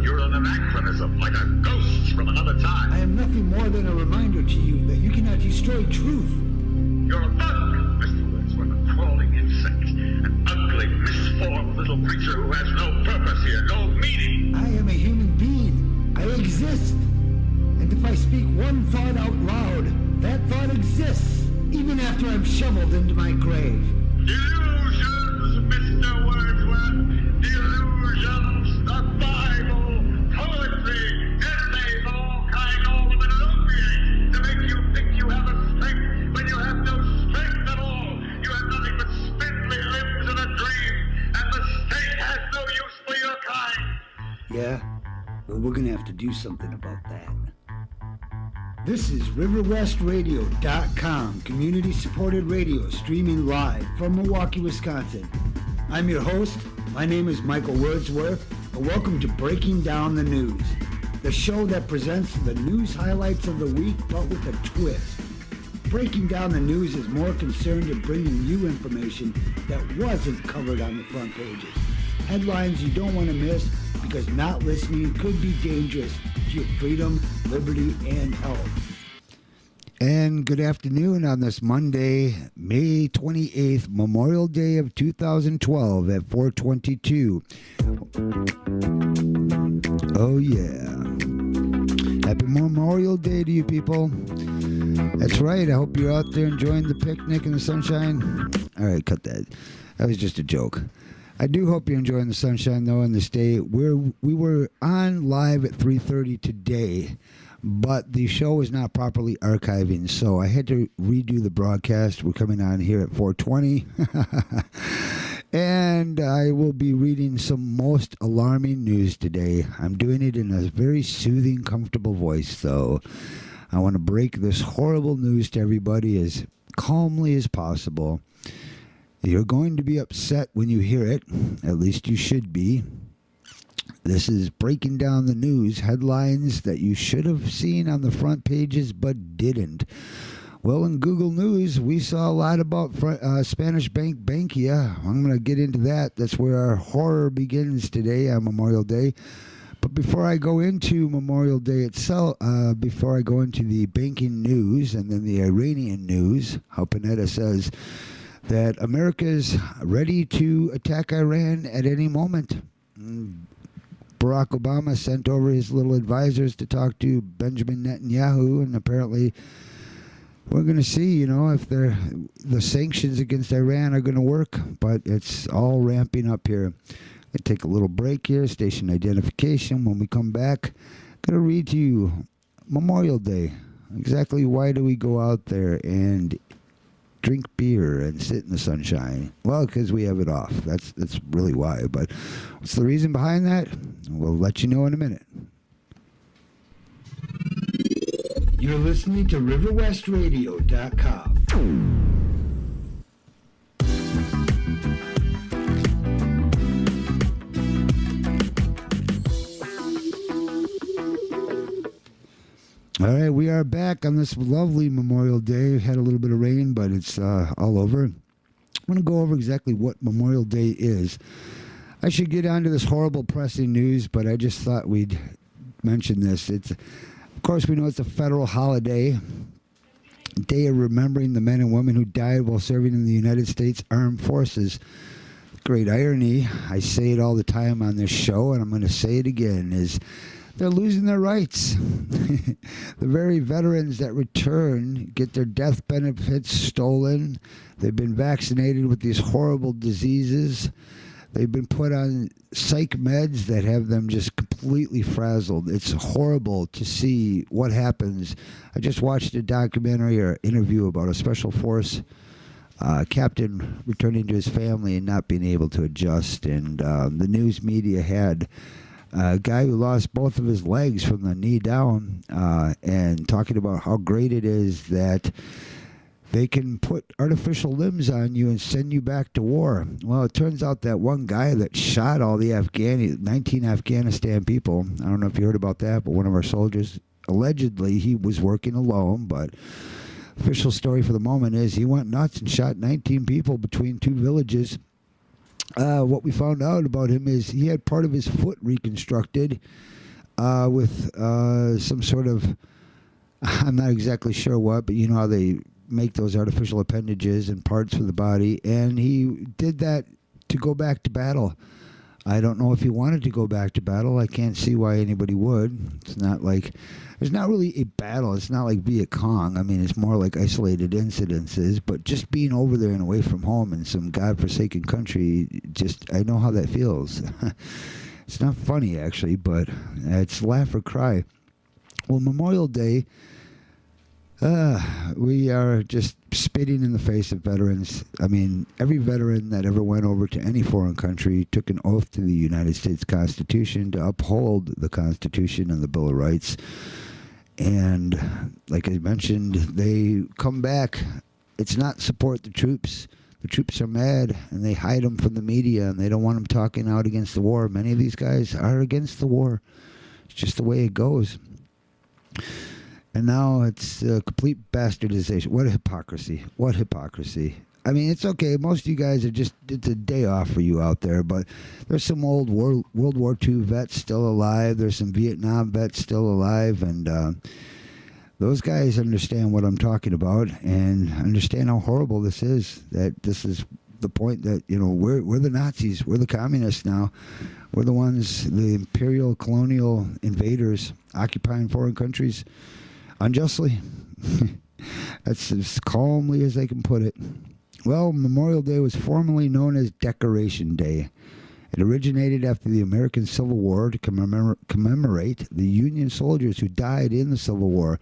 You're an anachronism, like a ghost from another time. I am nothing more than a reminder to you that you cannot destroy truth. You're a bug, Mr. Wordsworth, a crawling insect, an ugly, misformed little creature who has no purpose here, no meaning. I am a human being. I exist. And if I speak one thought out loud, that thought exists, even after I'm shoveled into my grave. Delusions, Mr. Wordsworth. Delusions, the Bible, poetry, essays, all kind, all of it an opiate to make you think you have a strength when you have no strength at all. You have nothing but spindly limbs and a dream, and the state has no use for your kind. Yeah? Well, we're gonna have to do something about that. This is RiverWestRadio.com, community-supported radio streaming live from Milwaukee, Wisconsin. I'm your host. My name is Michael Wordsworth, and welcome to Breaking Down the News, the show that presents the news highlights of the week, but with a twist. Breaking Down the News is more concerned in bringing you information that wasn't covered on the front pages. Headlines you don't want to miss, because not listening could be dangerous to your freedom, liberty, and health. And good afternoon on this Monday, May 28th, Memorial Day of 2012 at 4:22. Oh yeah. Happy Memorial Day to you people. That's right. I hope you're out there enjoying the picnic in the sunshine. All right, cut that. That was just a joke. I do hope you're enjoying the sunshine, though, in the state. We were on live at 3:30 today, but the show was not properly archiving, so I had to redo the broadcast. We're coming on here at 4:20, and I will be reading some most alarming news today. I'm doing it in a very soothing, comfortable voice, though. I want to break this horrible news to everybody as calmly as possible. You're going to be upset when you hear it. At least you should be. This is Breaking Down the News, headlines that you should have seen on the front pages but didn't. Well, in Google News, we saw a lot about Spanish Bank Bankia. I'm going to get into that. That's where our horror begins today on Memorial Day. But before I go into Memorial Day itself, before I go into the banking news and then the Iranian news, how Panetta says that America is ready to attack Iran at any moment. Barack Obama sent over his little advisors to talk to Benjamin Netanyahu, and apparently we're going to see, if the sanctions against Iran are going to work, but it's all ramping up here. I take a little break here, station identification. When we come back, I'm going to read to you Memorial Day. Exactly why do we go out there and drink beer and sit in the sunshine? Well, because we have it off. That's really why. But what's the reason behind that? We'll let you know in a minute. You're listening to RiverWestRadio.com. All right, we are back on this lovely Memorial Day. We had a little bit of rain, but it's all over. I'm going to go over exactly what Memorial Day is. I should get on to this horrible pressing news, but I just thought we'd mention this. Of course, we know it's a federal holiday, a day of remembering the men and women who died while serving in the United States Armed Forces. Great irony, I say it all the time on this show, and I'm going to say it again, is they're losing their rights. The very veterans that return get their death benefits stolen. They've been vaccinated with these horrible diseases. They've been put on psych meds that have them just completely frazzled. It's horrible to see what happens. I just watched a documentary or interview about a special force captain returning to his family and not being able to adjust. And the news media had a guy who lost both of his legs from the knee down, and talking about how great it is that they can put artificial limbs on you and send you back to war. Well, it turns out that one guy that shot all the 19 Afghanistan people, I don't know if you heard about that, but one of our soldiers, allegedly he was working alone, but official story for the moment is he went nuts and shot 19 people between two villages. What we found out about him is he had part of his foot reconstructed with some sort of, I'm not exactly sure what, but you know how they make those artificial appendages and parts for the body, and he did that to go back to battle. I don't know if he wanted to go back to battle. I can't see why anybody would. It's not like, there's not really a battle. It's not like Viet Cong. I mean, it's more like isolated incidences, but just being over there and away from home in some godforsaken country, just, I know how that feels. It's not funny, actually, but it's laugh or cry. Well, Memorial Day, we are just spitting in the face of veterans. I mean, every veteran that ever went over to any foreign country took an oath to the United States Constitution to uphold the Constitution and the Bill of Rights. And like I mentioned, they come back. It's not support the troops. The troops are mad, and they hide them from the media, and they don't want them talking out against the war. Many of these guys are against the war. It's just the way it goes. And now it's a complete bastardization. What a hypocrisy. What hypocrisy. I mean, it's okay. Most of you guys are just, it's a day off for you out there, but there's some old World War II vets still alive. There's some Vietnam vets still alive, and those guys understand what I'm talking about and understand how horrible this is, that this is the point that, you know, we're the Nazis. We're the communists now. We're the ones, the imperial colonial invaders occupying foreign countries unjustly. That's as calmly as I can put it. Well, Memorial Day was formerly known as Decoration Day. It originated after the American Civil War to commemorate the Union soldiers who died in the Civil War.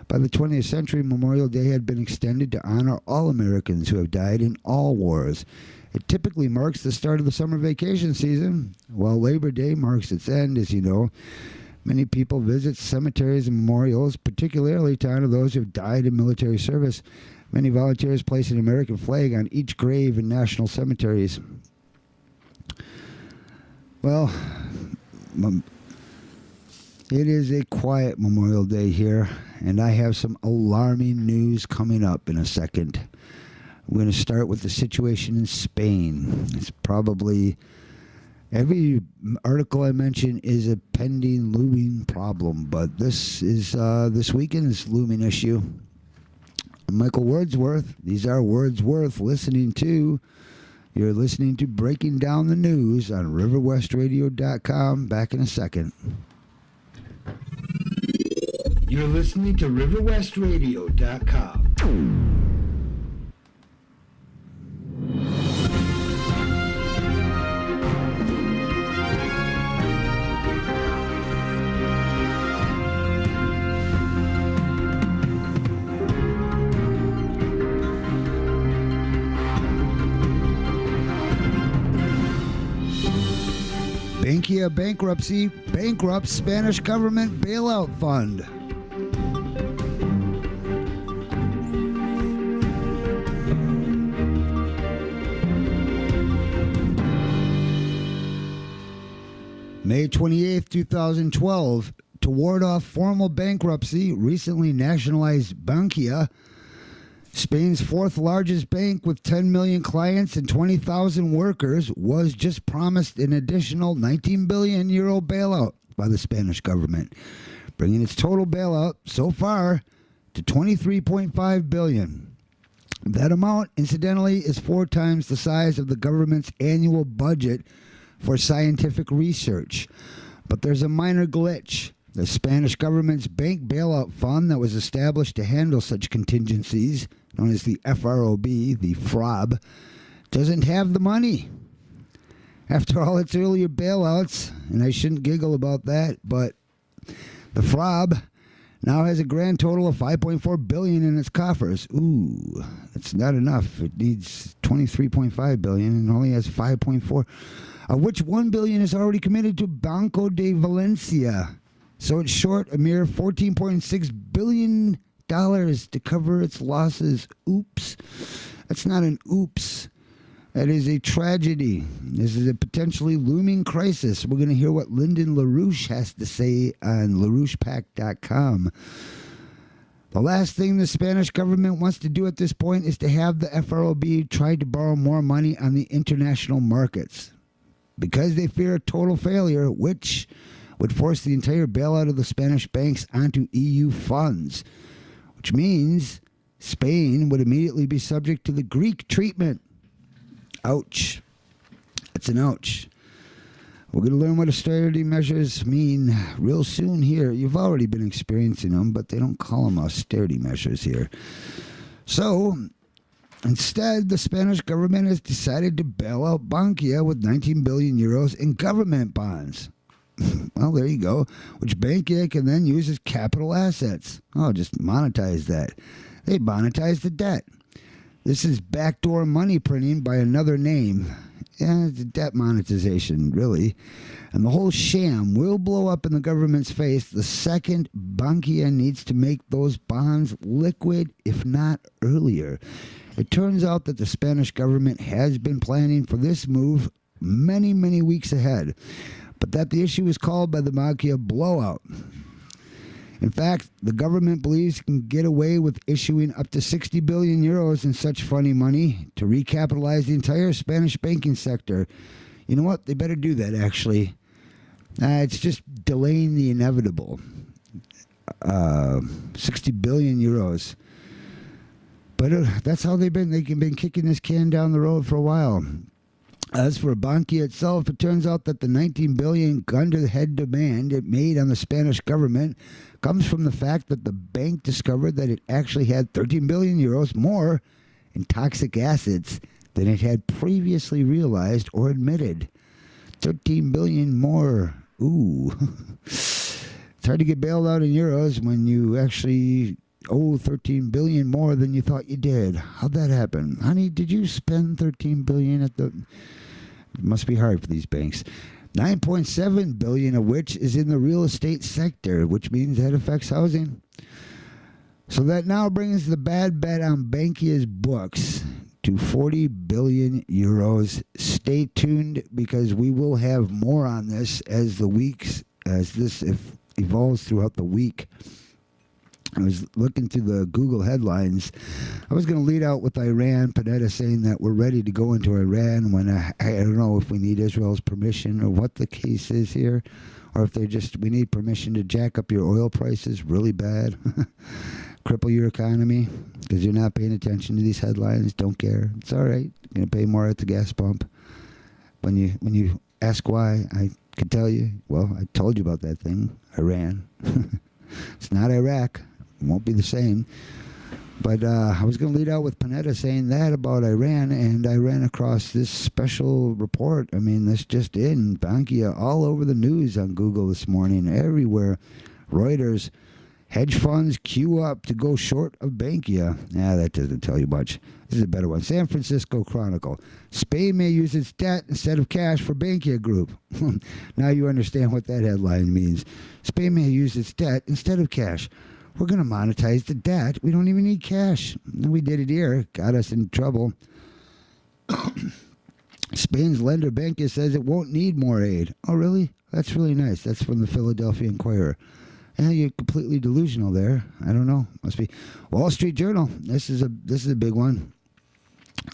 By the 20th century, Memorial Day had been extended to honor all Americans who have died in all wars. It typically marks the start of the summer vacation season, while Labor Day marks its end, as you know. Many people visit cemeteries and memorials, particularly to honor those who have died in military service. Many volunteers place an American flag on each grave in national cemeteries. Well, it is a quiet Memorial Day here, and I have some alarming news coming up in a second. We're going to start with the situation in Spain. It's probably... Every article I mention is a pending, looming problem, but this is this weekend's looming issue. Michael Wordsworth. These are words worth listening to. You're listening to Breaking Down the News on RiverWestRadio.com. Back in a second. You're listening to RiverWestRadio.com. Bankia bankruptcy bankrupts Spanish government bailout fund. May 28, 2012, to ward off formal bankruptcy, recently nationalized Bankia, Spain's fourth largest bank with 10 million clients and 20,000 workers, was just promised an additional 19 billion euro bailout by the Spanish government, bringing its total bailout so far to 23.5 billion. That amount, incidentally, is 4 times the size of the government's annual budget for scientific research. But there's a minor glitch. The Spanish government's bank bailout fund that was established to handle such contingencies, known as the FROB, the FROB, doesn't have the money. After all its earlier bailouts, and I shouldn't giggle about that, but the FROB now has a grand total of 5.4 billion in its coffers. Ooh, that's not enough. It needs 23.5 billion and only has 5.4, of which 1 billion is already committed to Banco de Valencia. So it's short a mere $14.6 billion to cover its losses. Oops. That's not an oops. That is a tragedy. This is a potentially looming crisis. We're going to hear what Lyndon LaRouche has to say on LaRouchePack.com. The last thing the Spanish government wants to do at this point is to have the FROB try to borrow more money on the international markets because they fear a total failure, which would force the entire bailout of the Spanish banks onto EU funds, which means Spain would immediately be subject to the Greek treatment. Ouch. That's an ouch. We're going to learn what austerity measures mean real soon here. You've already been experiencing them, but they don't call them austerity measures here. So, instead, the Spanish government has decided to bail out Bankia with 19 billion euros in government bonds. Well, there you go, which Bankia can then use as capital assets. Oh, just monetize that. They monetize the debt. This is backdoor money printing by another name. Yeah, it's debt monetization, really. And the whole sham will blow up in the government's face the second Bankia needs to make those bonds liquid, if not earlier. It turns out that the Spanish government has been planning for this move many, many weeks ahead, but that the issue is called by the Bankia blowout. In fact, the government believes it can get away with issuing up to 60 billion euros in such funny money to recapitalize the entire Spanish banking sector. You know what? They better do that, actually. It's just delaying the inevitable. 60 billion euros. But that's how they've been kicking this can down the road for a while. As for Bankia itself, it turns out that the 19 billion gun-to-the-head demand it made on the Spanish government comes from the fact that the bank discovered that it actually had 13 billion euros more in toxic assets than it had previously realized or admitted. 13 billion more. Ooh. It's hard to get bailed out in euros when you actually owe 13 billion more than you thought you did. How'd that happen? Honey, did you spend 13 billion at the... It must be hard for these banks. 9.7 billion of which is in the real estate sector, which means that affects housing. So that now brings the bad bet on Bankia's books to 40 billion euros. Stay tuned because we will have more on this as this evolves throughout the week. I was looking through the Google headlines. I was going to lead out with Iran, Panetta saying that we're ready to go into Iran when I don't know if we need Israel's permission or what the case is here, or if we need permission to jack up your oil prices really bad, cripple your economy because you're not paying attention to these headlines. Don't care. It's all right. You're going to pay more at the gas pump. When you ask why, I could tell you, well, I told you about that thing, Iran. It's not Iraq. It won't be the same. But I was going to lead out with Panetta saying that about Iran, and I ran across this special report. I mean, this just in. Bankia all over the news on Google this morning, everywhere. Reuters, hedge funds queue up to go short of Bankia. That doesn't tell you much. This is a better one. San Francisco Chronicle. Spain may use its debt instead of cash for Bankia Group. Now you understand what that headline means. Spain may use its debt instead of cash. We're going to monetize the debt. We don't even need cash. We did it here. Got us in trouble. Spain's lender Bankia says it won't need more aid. Oh, really? That's really nice. That's from the Philadelphia Inquirer. Yeah, you're completely delusional there. I don't know. Must be Wall Street Journal. This is a big one.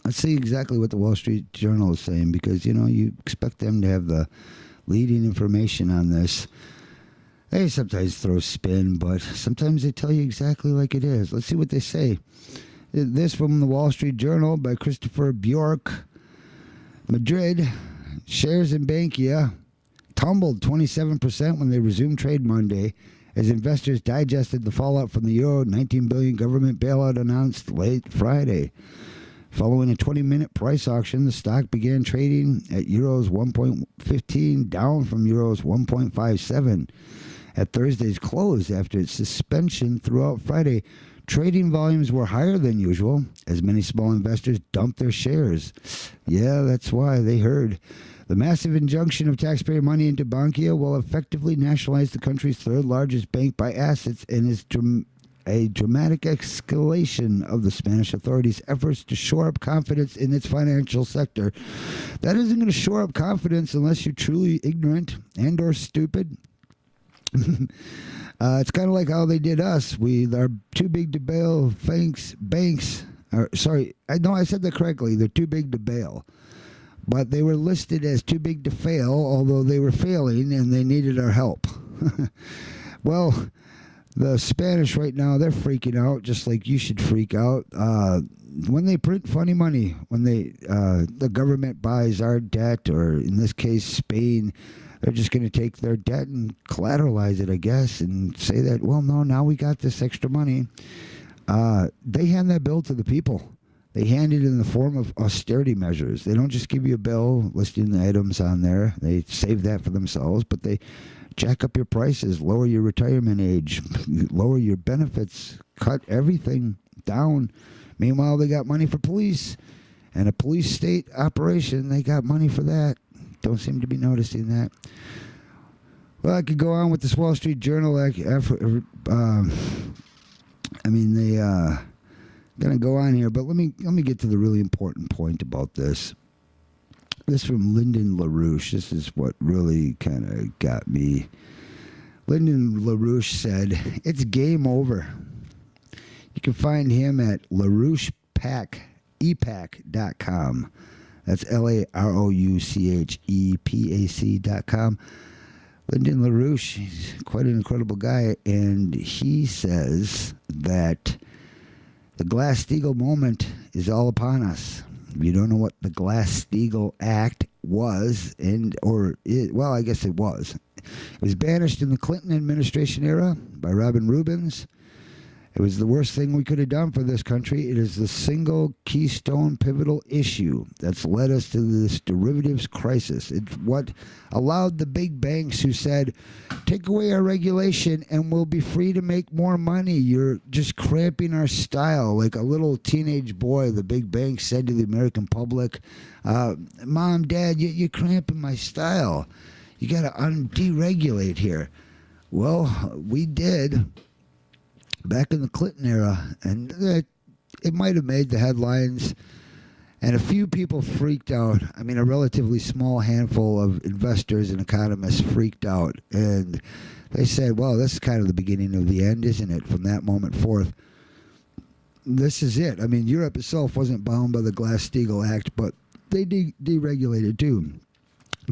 Let's see exactly what the Wall Street Journal is saying because, you expect them to have the leading information on this. They sometimes throw spin, but sometimes they tell you exactly like it is. Let's see what they say. This from the Wall Street Journal by Christopher Bjork. Madrid, shares in Bankia tumbled 27% when they resumed trade Monday as investors digested the fallout from the euro 19 billion government bailout announced late Friday. Following a 20-minute price auction, the stock began trading at euros 1.15, down from euros 1.57 at Thursday's close after its suspension throughout Friday. Trading volumes were higher than usual as many small investors dumped their shares. Yeah, that's why they heard. The massive injunction of taxpayer money into Bankia will effectively nationalize the country's third largest bank by assets and is a dramatic escalation of the Spanish authorities' efforts to shore up confidence in its financial sector. That isn't going to shore up confidence unless you're truly ignorant and or stupid. It's kind of like how they did us. We are too big to bail. Banks. Sorry, I said that correctly. They're too big to bail. But they were listed as too big to fail, although they were failing and they needed our help. Well, the Spanish right now, they're freaking out, just like you should freak out. When they print funny money, when the government buys our debt, or in this case, Spain, they're just going to take their debt and collateralize it, I guess, and say that, well, no, now we got this extra money. They hand that bill to the people. They hand it in the form of austerity measures. They don't just give you a bill listing the items on there. They save that for themselves, but they jack up your prices, lower your retirement age, lower your benefits, cut everything down. Meanwhile, they got money for police and a police state operation. They got money for that. Don't seem to be noticing that. Well, I could go on with this Wall Street Journal. They gonna go on here, but let me get to the really important point about this. This from Lyndon LaRouche. This is what really kind of got me. Lyndon LaRouche said, "It's game over." You can find him at LaRouchePac.com. That's LaRouchePac.com. Lyndon LaRouche, he's quite an incredible guy, and he says that the Glass-Steagall moment is all upon us. If you don't know what the Glass-Steagall Act was, well, I guess it was. It was banished in the Clinton administration era by Robin Rubens. It was the worst thing we could have done for this country. It is the single keystone pivotal issue that's led us to this derivatives crisis. It's what allowed the big banks who said, take away our regulation and we'll be free to make more money. You're just cramping our style. Like a little teenage boy, the big bank said to the American public, Mom, Dad, you're cramping my style. You got to deregulate here. Well, we did back in the Clinton era, and it might have made the headlines, and a few people freaked out. I mean, a relatively small handful of investors and economists freaked out, and they said, well, this is kind of the beginning of the end, isn't it? From that moment forth, this is it. I mean, Europe itself wasn't bound by the Glass-Steagall Act, but they deregulated too.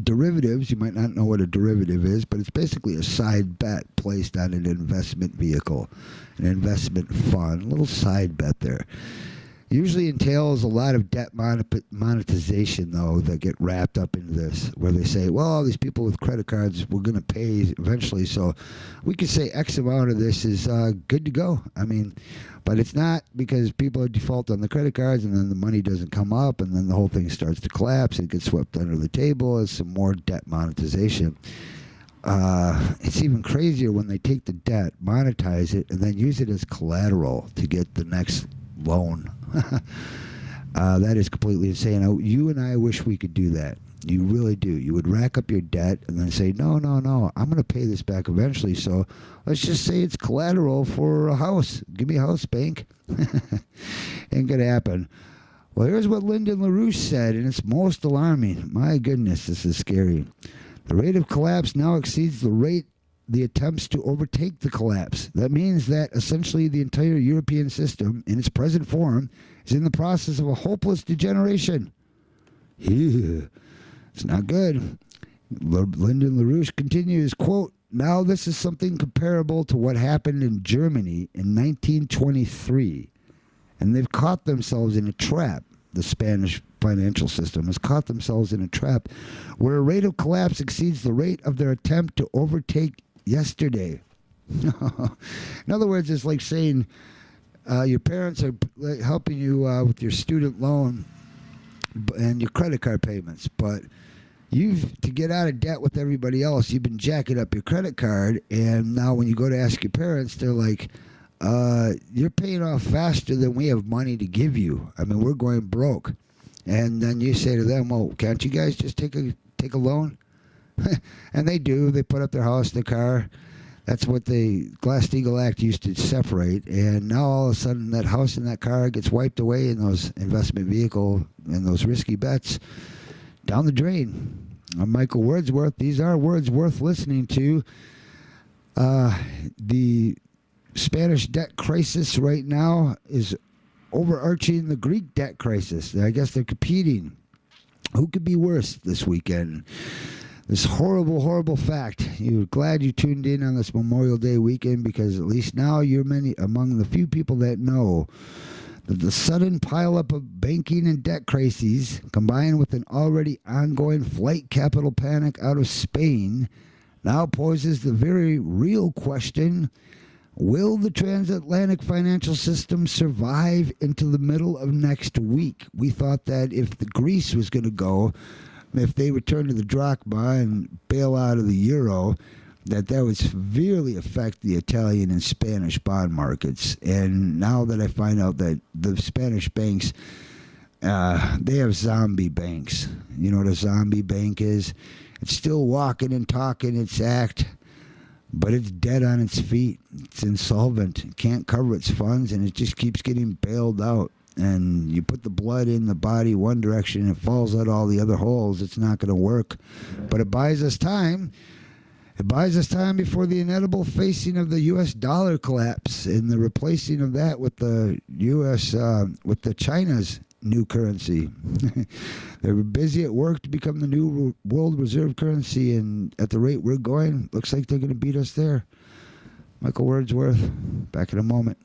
Derivatives, you might not know what a derivative is, but it's basically a side bet placed on an investment vehicle, an investment fund, a little side bet there. Usually entails a lot of debt monetization, though, that get wrapped up into this, where they say, well, all these people with credit cards, we're going to pay eventually, so we could say X amount of this is good to go. I mean, but it's not, because people default on the credit cards and then the money doesn't come up and then the whole thing starts to collapse and gets swept under the table as some more debt monetization. It's even crazier when they take the debt, monetize it, and then use it as collateral to get the next loan. That is completely insane. You and I wish we could do that. You really do. You would rack up your debt and then say, no, I'm going to pay this back eventually. So let's just say it's collateral for a house. Give me a house, bank. Ain't going to happen. Well, here's what Lyndon LaRouche said, and it's most alarming. My goodness, this is scary. The rate of collapse now exceeds the attempts to overtake the collapse. That means that essentially the entire European system, in its present form, is in the process of a hopeless degeneration. Yeah. It's not good. Lyndon LaRouche continues, quote, now this is something comparable to what happened in Germany in 1923. And they've caught themselves in a trap. The Spanish financial system has caught themselves in a trap where a rate of collapse exceeds the rate of their attempt to overtake yesterday. In other words, it's like saying your parents are helping you with your student loan and your credit card payments, but to get out of debt with everybody else, you've been jacking up your credit card, and now when you go to ask your parents, they're like, you're paying off faster than we have money to give you. I mean, we're going broke. And then you say to them, well, can't you guys just take a loan? And they do. They put up their house, their car. That's what the Glass-Steagall Act used to separate. And now all of a sudden that house and that car gets wiped away in those investment vehicle and those risky bets down the drain. I'm Michael Wordsworth. These are words worth listening to. The Spanish debt crisis right now is overarching the Greek debt crisis. I guess they're competing. Who could be worse this weekend? This horrible, horrible fact. You're glad you tuned in on this Memorial Day weekend because at least now you're among the few people that know that the sudden pileup of banking and debt crises, combined with an already ongoing flight capital panic out of Spain, now poses the very real question: will the transatlantic financial system survive into the middle of next week? We thought that if the Greece was going to go, if they return to the drachma and bail out of the euro, that would severely affect the Italian and Spanish bond markets. And now that I find out that the Spanish banks, they have zombie banks. You know what a zombie bank is? It's still walking and talking its act, but it's dead on its feet. It's insolvent. It can't cover its funds, and it just keeps getting bailed out. And you put the blood in the body one direction, and it falls out all the other holes. It's not going to work. But it buys us time. It buys us time before the inevitable facing of the U.S. dollar collapse and the replacing of that with the U.S. With the China's new currency. They're busy at work to become the new world reserve currency, and at the rate we're going, looks like they're going to beat us there. Michael Wordsworth, back in a moment.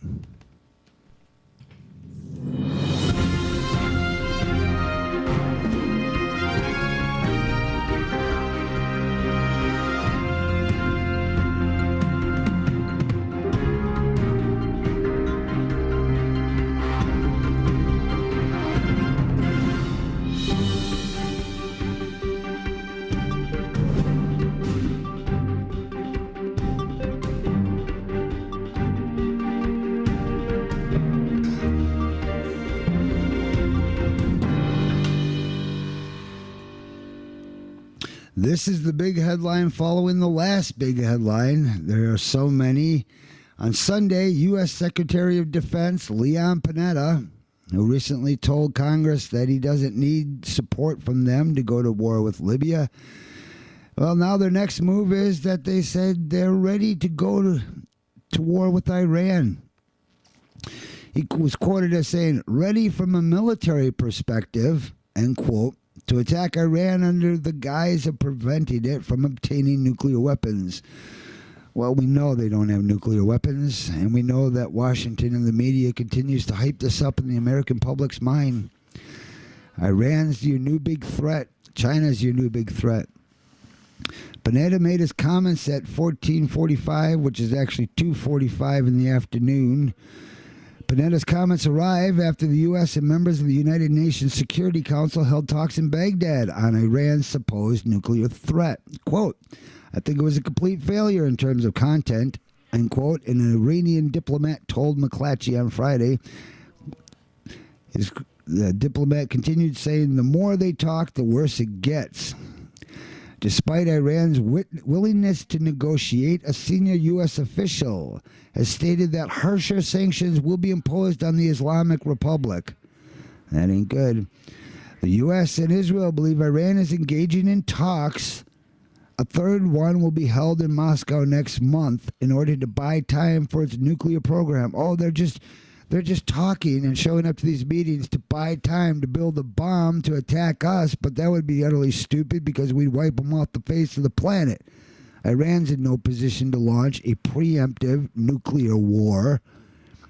This is the big headline following the last big headline. There are so many. On Sunday, U.S. Secretary of Defense Leon Panetta, who recently told Congress that he doesn't need support from them to go to war with Libya. Well, now their next move is that they said they're ready to go to war with Iran. He was quoted as saying, ready from a military perspective, end quote, to attack Iran under the guise of preventing it from obtaining nuclear weapons. Well, we know they don't have nuclear weapons, and we know that Washington and the media continues to hype this up in the American public's mind. Iran's your new big threat. China's your new big threat. Panetta made his comments at 14:45, which is actually 2:45 in the afternoon. Panetta's comments arrive after the U.S. and members of the United Nations Security Council held talks in Baghdad on Iran's supposed nuclear threat. Quote, I think it was a complete failure in terms of content, end quote, and an Iranian diplomat told McClatchy on Friday. The diplomat continued saying, the more they talk, the worse it gets. Despite Iran's willingness to negotiate, a senior U.S. official has stated that harsher sanctions will be imposed on the Islamic Republic. That ain't good. The U.S. and Israel believe Iran is engaging in talks. A third one will be held in Moscow next month in order to buy time for its nuclear program. Oh, they're just talking and showing up to these meetings to buy time to build a bomb to attack us, but that would be utterly stupid because we'd wipe them off the face of the planet. Iran's in no position to launch a preemptive nuclear war.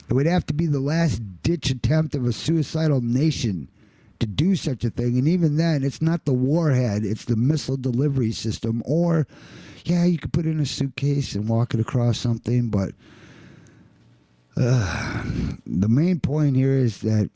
It would have to be the last-ditch attempt of a suicidal nation to do such a thing, and even then, it's not the warhead, it's the missile delivery system, or, yeah, you could put it in a suitcase and walk it across something, but the main point here is that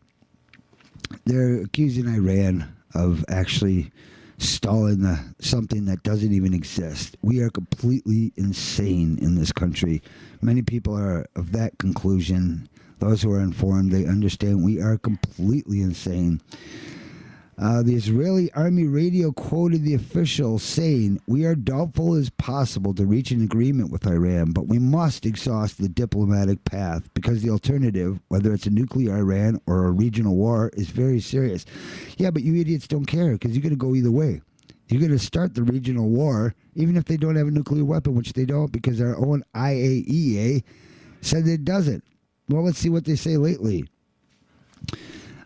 they're accusing Iran of actually stalling something that doesn't even exist. We are completely insane in this country. Many people are of that conclusion. Those who are informed, they understand we are completely insane. The Israeli Army radio quoted the official saying, we are doubtful as possible to reach an agreement with Iran, but we must exhaust the diplomatic path because the alternative, whether it's a nuclear Iran or a regional war, is very serious. Yeah, but you idiots don't care because you're going to go either way. you're going to start the regional war, even if they don't have a nuclear weapon, which they don't because our own IAEA said it doesn't. Well, let's see what they say lately.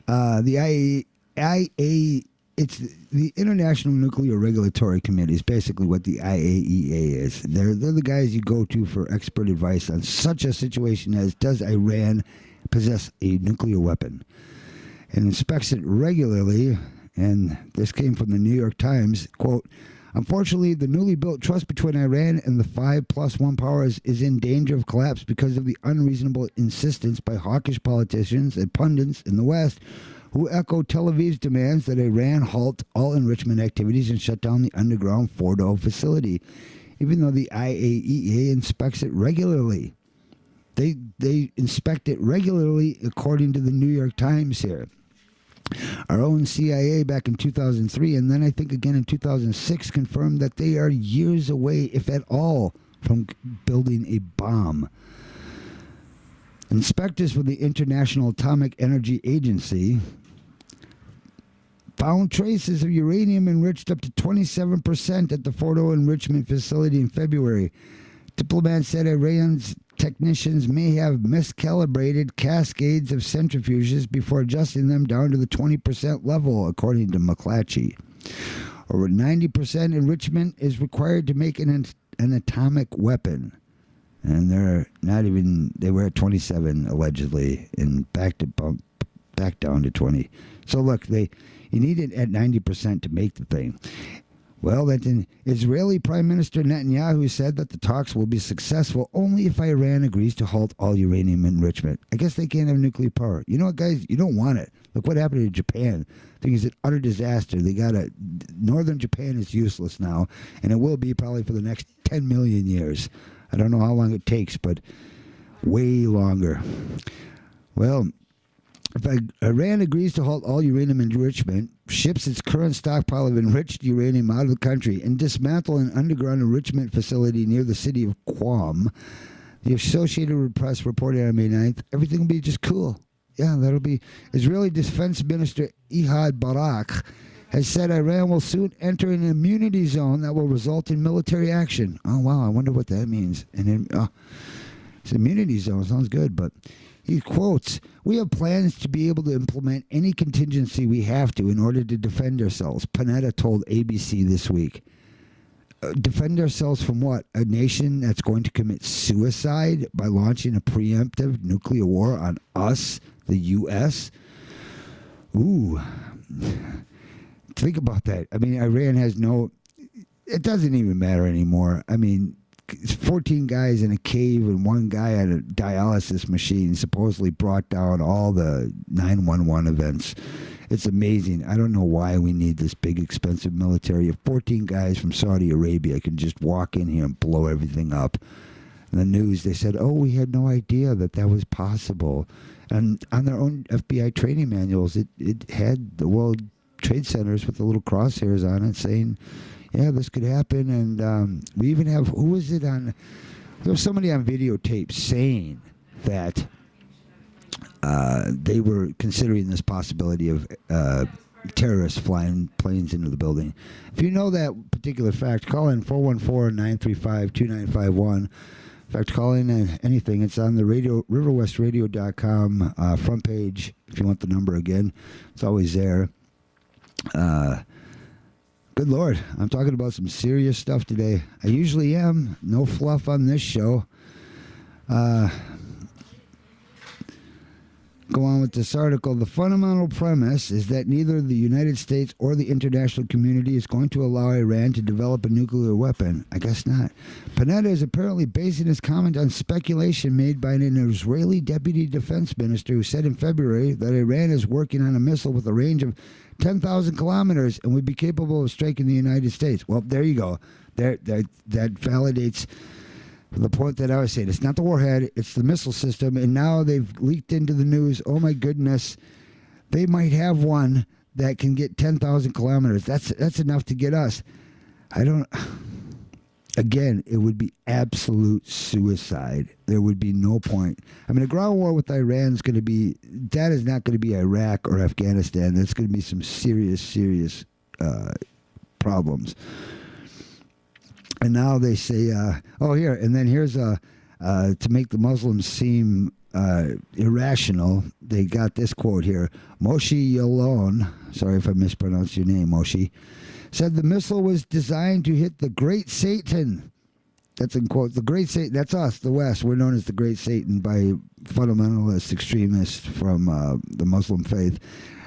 The IAEA, it's the International Nuclear Regulatory Committee is basically what the IAEA is. They're the guys you go to for expert advice on such a situation as, does Iran possess a nuclear weapon? And inspects it regularly. And this came from the New York Times. Quote, unfortunately, the newly built trust between Iran and the 5+1 powers is in danger of collapse because of the unreasonable insistence by hawkish politicians and pundits in the West who echo Tel Aviv's demands that Iran halt all enrichment activities and shut down the underground Fordo facility, even though the IAEA inspects it regularly. They inspect it regularly, according to the New York Times here. Our own CIA back in 2003, and then I think again in 2006, confirmed that they are years away, if at all, from building a bomb. Inspectors for the International Atomic Energy Agency found traces of uranium enriched up to 27% at the Fordo enrichment facility in February. Diplomats said Iran's technicians may have miscalibrated cascades of centrifuges before adjusting them down to the 20% level, according to McClatchy. Over 90% enrichment is required to make an atomic weapon. And they were at 27 allegedly, and back down to 20. So look, you need it at 90% to make the thing. Well, Israeli Prime Minister Netanyahu said that the talks will be successful only if Iran agrees to halt all uranium enrichment. I guess they can't have nuclear power. You know what, guys? You don't want it. Look what happened to Japan. I think it's an utter disaster. Northern Japan is useless now, and it will be probably for the next 10 million years. I don't know how long it takes, but way longer. Well, if Iran agrees to halt all uranium enrichment, ships its current stockpile of enriched uranium out of the country, and dismantle an underground enrichment facility near the city of Qom, the Associated Press reported on May 9th, everything will be just cool. Yeah, that'll be. Israeli Defense Minister Ehud Barak has said Iran will soon enter an immunity zone that will result in military action. Oh, wow, I wonder what that means. And it's immunity zone. Sounds good, but he quotes, we have plans to be able to implement any contingency we have to in order to defend ourselves, Panetta told ABC this week. Defend ourselves from what? A nation that's going to commit suicide by launching a preemptive nuclear war on us, the U.S.? Ooh. Think about that. I mean, Iran has it doesn't even matter anymore. I mean, it's 14 guys in a cave and one guy on a dialysis machine supposedly brought down all the 911 events. It's amazing. I don't know why we need this big, expensive military. If 14 guys from Saudi Arabia can just walk in here and blow everything up. In the news, they said, we had no idea that was possible. And on their own FBI training manuals, it had the World Trade Centers with the little crosshairs on it saying, yeah, this could happen. And we even have, who was it on? There was somebody on videotape saying that they were considering this possibility of terrorists flying planes into the building. If you know that particular fact, call in 414-935-2951. In fact, call in anything. It's on the riverwestradio.com front page. If you want the number again, it's always there. Good Lord, I'm talking about some serious stuff today. I usually am. No fluff on this show. Go on with this article. The fundamental premise is that neither the United States or the international community is going to allow Iran to develop a nuclear weapon. I guess not. Panetta is apparently basing his comment on speculation made by an Israeli deputy defense minister who said in February that Iran is working on a missile with a range of 10,000 kilometers and would be capable of striking the United States. Well, there you go. That validates the point that I was saying. It's not the warhead, it's the missile system, and now they've leaked into the news, oh my goodness, they might have one that can get 10,000 kilometers. That's enough to get us. Again, it would be absolute suicide. There would be no point. I mean, a ground war with Iran is going to be, that is not going to be Iraq or Afghanistan. That's going to be some serious problems. And now they say, here's to make the Muslims seem irrational, they got this quote here. Moshe Yalon, sorry if I mispronounced your name, Moshe, said the missile was designed to hit the Great Satan. That's in quotes. The Great Satan, that's us, the West. We're known as the Great Satan by fundamentalist extremists from the Muslim faith.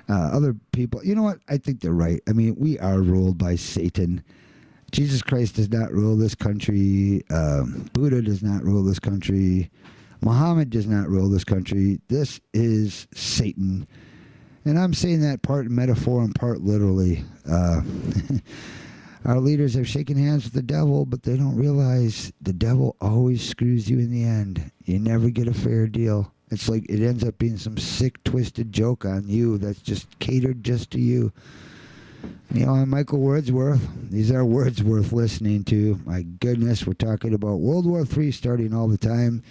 Other people, you know what? I think they're right. I mean, we are ruled by Satan. Jesus Christ does not rule this country. Buddha does not rule this country. Muhammad does not rule this country. This is Satan. And I'm saying that part metaphor and part literally. Our leaders have shaken hands with the devil, but they don't realize the devil always screws you in the end. You never get a fair deal. It's like it ends up being some sick, twisted joke on you that's just catered just to you. You know, I'm Michael Wordsworth. These are words worth listening to. My goodness, we're talking about World War III starting all the time.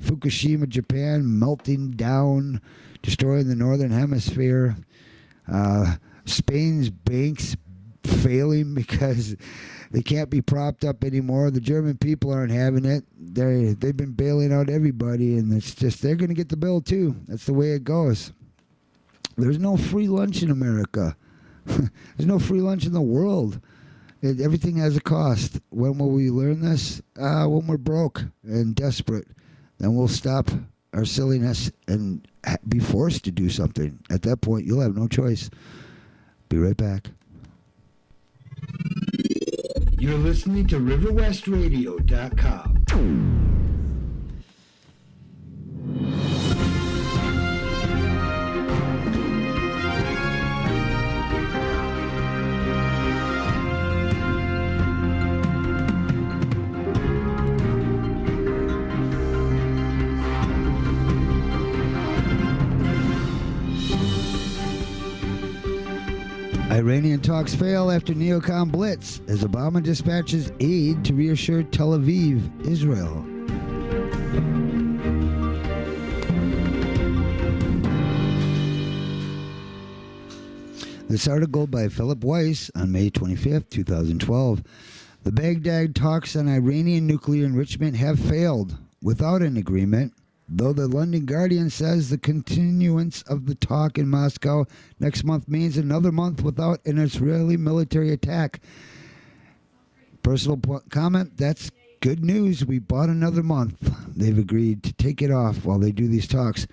Fukushima, Japan, melting down, destroying the northern hemisphere. Spain's banks failing because they can't be propped up anymore. The German people aren't having it. They've been bailing out everybody, and it's just they're going to get the bill too. That's the way it goes. There's no free lunch in America. There's no free lunch in the world. Everything has a cost. When will we learn this? When we're broke and desperate. Then we'll stop our silliness and be forced to do something. At that point, you'll have no choice. Be right back. You're listening to RiverWestRadio.com. Iranian talks fail after neocon blitz as Obama dispatches aid to reassure Tel Aviv, Israel. This article by Philip Weiss on May 25th, 2012. The Baghdad talks on Iranian nuclear enrichment have failed without an agreement, though the London Guardian says the continuance of the talk in Moscow next month means another month without an Israeli military attack. Personal comment, that's good news. We bought another month. They've agreed to take it off while they do these talks.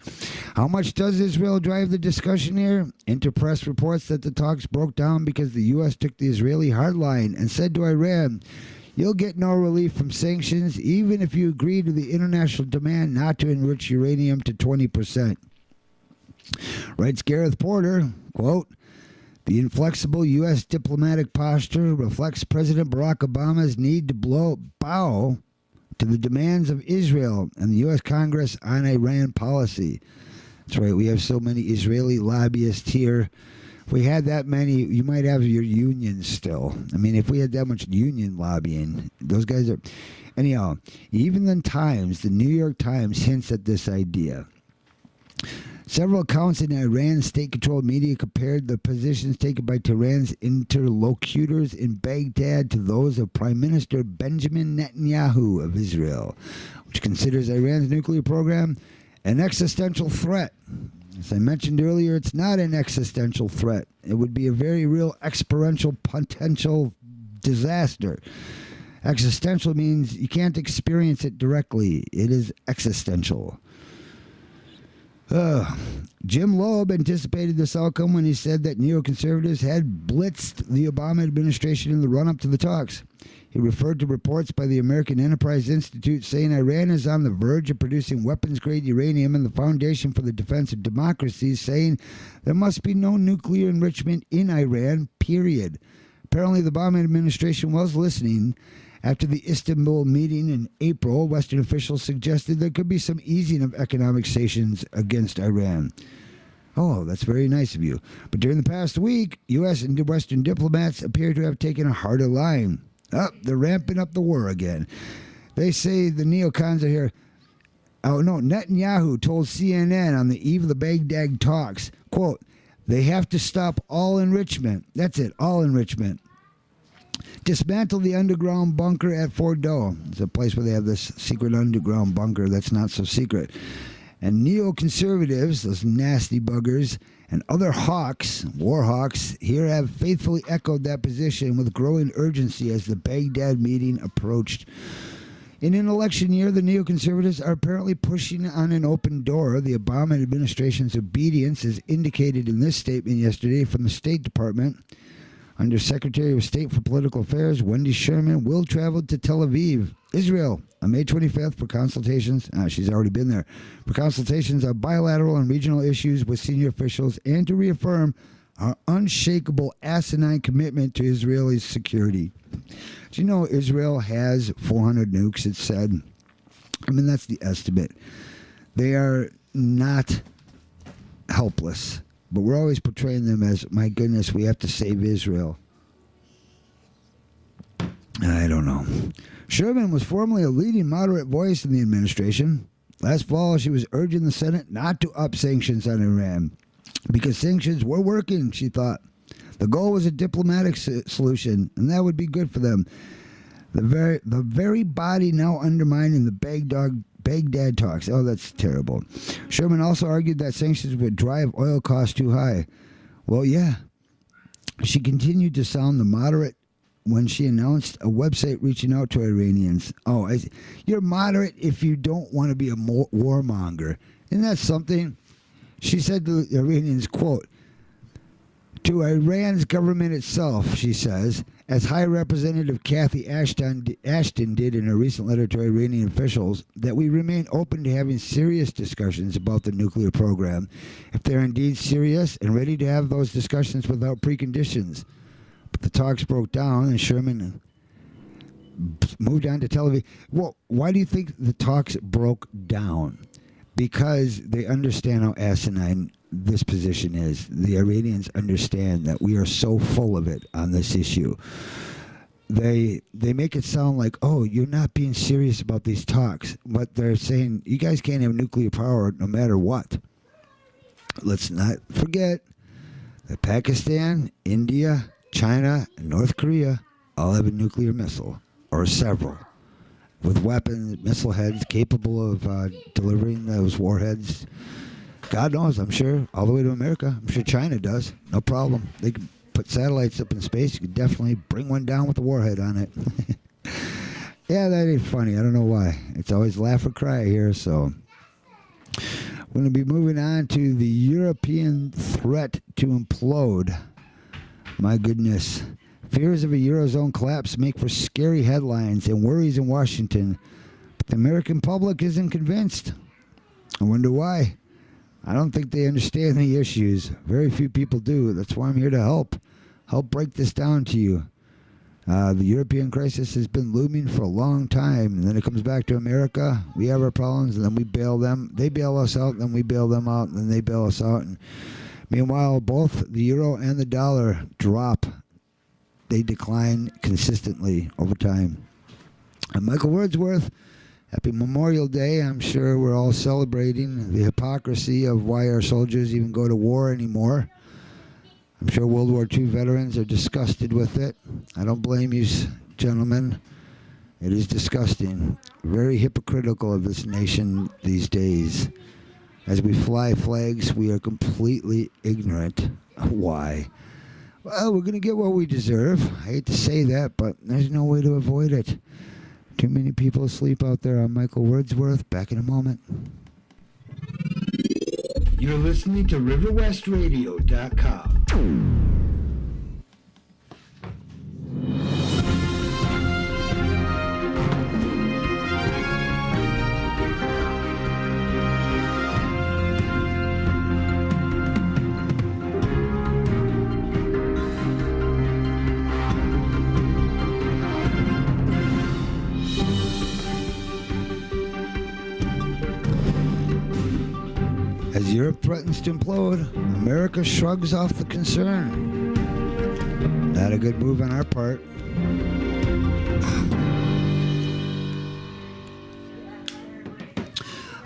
How much does Israel drive the discussion here? Interpress reports that the talks broke down because the U.S. took the Israeli hardline and said to Iran, you'll get no relief from sanctions even if you agree to the international demand not to enrich uranium to 20%. Writes Gareth Porter, quote, the inflexible U.S. diplomatic posture reflects President Barack Obama's need to bow to the demands of Israel and the U.S. Congress on Iran policy. That's right, we have so many Israeli lobbyists here. If we had that many, you might have your unions still. I mean, if we had that much union lobbying, those guys are... Anyhow, even the Times, the New York Times, hints at this idea. Several accounts in Iran's state-controlled media compared the positions taken by Tehran's interlocutors in Baghdad to those of Prime Minister Benjamin Netanyahu of Israel, which considers Iran's nuclear program an existential threat. As I mentioned earlier, it's not an existential threat. It would be a very real experiential potential disaster. Existential means you can't experience it directly. It is existential. Jim Loeb anticipated this outcome when he said that neoconservatives had blitzed the Obama administration in the run-up to the talks. He referred to reports by the American Enterprise Institute saying Iran is on the verge of producing weapons-grade uranium and the Foundation for the Defense of Democracy saying there must be no nuclear enrichment in Iran, period. Apparently, the Obama administration was listening. After the Istanbul meeting in April, Western officials suggested there could be some easing of economic sanctions against Iran. Oh, that's very nice of you. But during the past week, U.S. and Western diplomats appear to have taken a harder line. Oh, they're ramping up the war again. They say the neocons are here. Oh, no, Netanyahu told CNN on the eve of the Baghdad talks, quote, they have to stop all enrichment. That's it, all enrichment. Dismantle the underground bunker at Fordo. It's a place where they have this secret underground bunker that's not so secret. And neoconservatives, those nasty buggers, and other hawks, war hawks, here have faithfully echoed that position with growing urgency as the Baghdad meeting approached. In an election year, the neoconservatives are apparently pushing on an open door. The Obama administration's obedience is indicated in this statement yesterday from the State Department. Under Secretary of State for Political Affairs, Wendy Sherman will travel to Tel Aviv, Israel, on May 25th for consultations. She's already been there. For consultations on bilateral and regional issues with senior officials and to reaffirm our unshakable asinine commitment to Israeli security. Do you know Israel has 400 nukes, it's said? I mean, that's the estimate. They are not helpless. But we're always portraying them as, my goodness, we have to save Israel. I don't know. Sherman was formerly a leading moderate voice in the administration. Last fall, she was urging the Senate not to up sanctions on Iran because sanctions were working, she thought. The goal was a diplomatic solution, and that would be good for them. The very body now undermining the Baghdad talks. Oh, that's terrible. Sherman also argued that sanctions would drive oil costs too high. Well, yeah. She continued to sound the moderate when she announced a website reaching out to Iranians. Oh, you're moderate if you don't want to be a warmonger. Isn't that something? She said to the Iranians, quote, to Iran's government itself, she says, as High Representative Cathy Ashton did in a recent letter to Iranian officials, that we remain open to having serious discussions about the nuclear program if they're indeed serious and ready to have those discussions without preconditions. But the talks broke down and Sherman moved on to Tel Aviv. Well, why do you think the talks broke down? Because they understand how asinine this position is. The Iranians understand that we are so full of it on this issue. They make it sound like, oh, you're not being serious about these talks. But they're saying, you guys can't have nuclear power no matter what. Let's not forget that Pakistan, India, China, and North Korea all have a nuclear missile, or several, with weapons, missile heads capable of delivering those warheads. God knows, I'm sure, all the way to America. I'm sure China does. No problem. They can put satellites up in space. You could definitely bring one down with a warhead on it. Yeah, that ain't funny. I don't know why. It's always laugh or cry here, so. We're going to be moving on to the European threat to implode. My goodness. Fears of a Eurozone collapse make for scary headlines and worries in Washington. But the American public isn't convinced. I wonder why. I don't think they understand the issues. Very few people do. That's why I'm here to help break this down to you. The European crisis has been looming for a long time, and then it comes back to America. We have our problems, and then we bail them. They bail us out, and then we bail them out, and then they bail us out. And meanwhile, both the euro and the dollar drop. They decline consistently over time. And Michael Wordsworth, happy Memorial Day. I'm sure we're all celebrating the hypocrisy of why our soldiers even go to war anymore. I'm sure World War II veterans are disgusted with it. I don't blame you, gentlemen. It is disgusting. Very hypocritical of this nation these days. As we fly flags, we are completely ignorant. Why? Well, we're going to get what we deserve. I hate to say that, but there's no way to avoid it. Too many people asleep out there. I'm Michael Wordsworth. Back in a moment. You're listening to RiverWestRadio.com. As Europe threatens to implode, America shrugs off the concern. Not a good move on our part.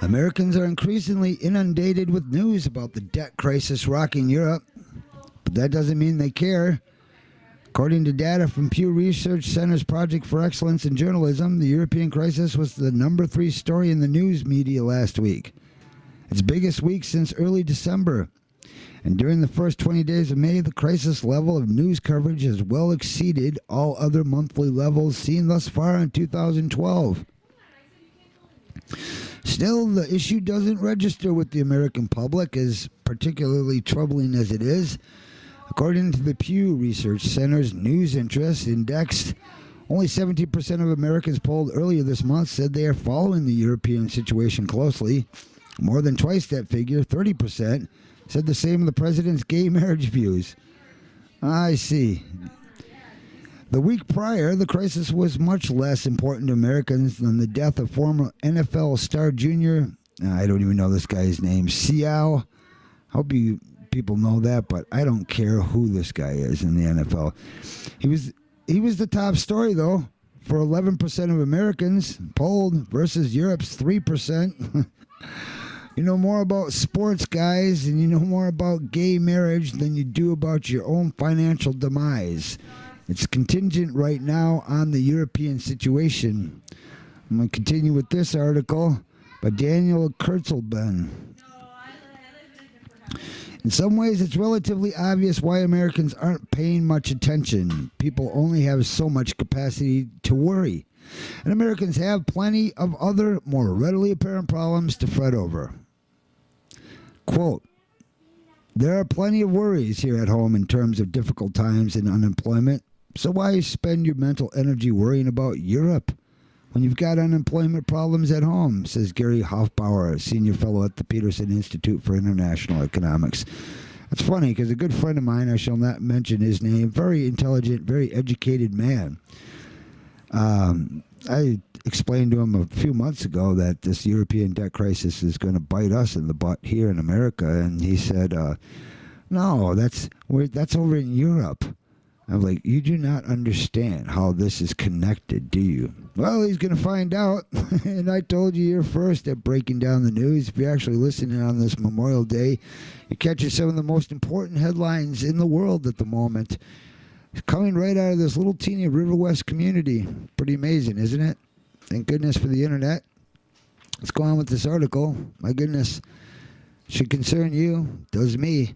Americans are increasingly inundated with news about the debt crisis rocking Europe, but that doesn't mean they care. According to data from Pew Research Center's Project for Excellence in Journalism, the European crisis was the number 3 story in the news media last week. Its biggest week since early December. And during the first 20 days of May, the crisis level of news coverage has well exceeded all other monthly levels seen thus far in 2012. Still, the issue doesn't register with the American public, as particularly troubling as it is. According to the Pew Research Center's News Interest Index, only 17% of Americans polled earlier this month said they are following the European situation closely. More than twice that figure, 30%, said the same of the president's gay marriage views. I see. The week prior, the crisis was much less important to Americans than the death of former NFL star junior, I don't even know this guy's name, Seau. Hope you people know that, but I don't care who this guy is in the NFL. He was the top story, though, for 11% of Americans polled versus Europe's 3%. You know more about sports, guys, and you know more about gay marriage than you do about your own financial demise. It's contingent right now on the European situation. I'm going to continue with this article by Daniel Kurtzelben. In some ways, it's relatively obvious why Americans aren't paying much attention. People only have so much capacity to worry. And Americans have plenty of other, more readily apparent problems to fret over. Quote, there are plenty of worries here at home in terms of difficult times and unemployment. So why spend your mental energy worrying about Europe when you've got unemployment problems at home, says Gary Hofbauer, a senior fellow at the Peterson Institute for International Economics. It's funny because a good friend of mine, I shall not mention his name, very intelligent, very educated man. I explained to him a few months ago that this European debt crisis is going to bite us in the butt here in America, and he said, no, that's over in Europe. I'm like, you do not understand how this is connected, do you? Well, he's going to find out. And I told you here first at Breaking Down the News, if you're actually listening on this Memorial Day, you're catching some of the most important headlines in the world at the moment. Coming right out of this little teeny River West community. Pretty amazing, isn't it? Thank goodness for the internet. Let's go on with this article. My goodness. Should concern you. Does me.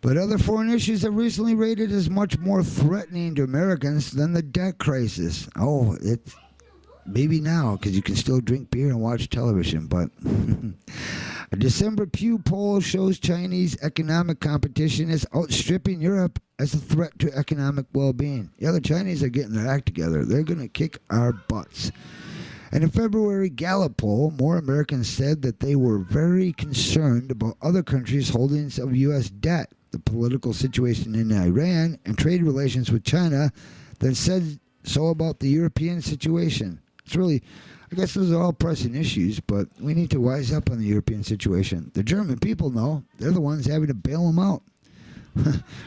But other foreign issues have recently rated as much more threatening to Americans than the debt crisis. Oh, it's maybe now, because you can still drink beer and watch television. But a December Pew poll shows Chinese economic competition is outstripping Europe as a threat to economic well-being. Yeah, the Chinese are getting their act together. They're going to kick our butts. And in February Gallup poll, more Americans said that they were very concerned about other countries' holdings of U.S. debt, the political situation in Iran, and trade relations with China than said so about the European situation. It's really, I guess those are all pressing issues, but we need to wise up on the European situation. The German people know. They're the ones having to bail them out.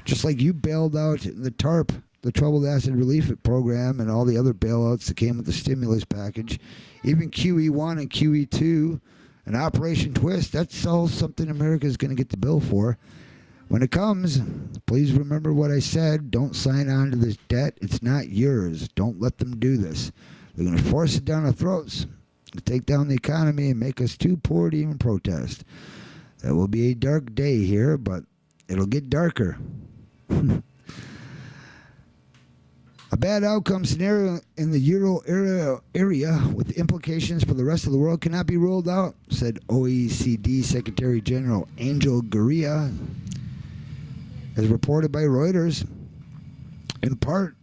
Just like you bailed out the TARP, the Troubled Asset Relief Program, and all the other bailouts that came with the stimulus package. Even QE1 and QE2 and Operation Twist, that's all something America's going to get the bill for. When it comes, please remember what I said. Don't sign on to this debt. It's not yours. Don't let them do this. They're going to force it down our throats, take down the economy, and make us too poor to even protest. That will be a dark day here, but it'll get darker. A bad outcome scenario in the Euro area with implications for the rest of the world cannot be ruled out, said OECD Secretary General Angel Gurria, as reported by Reuters. In part,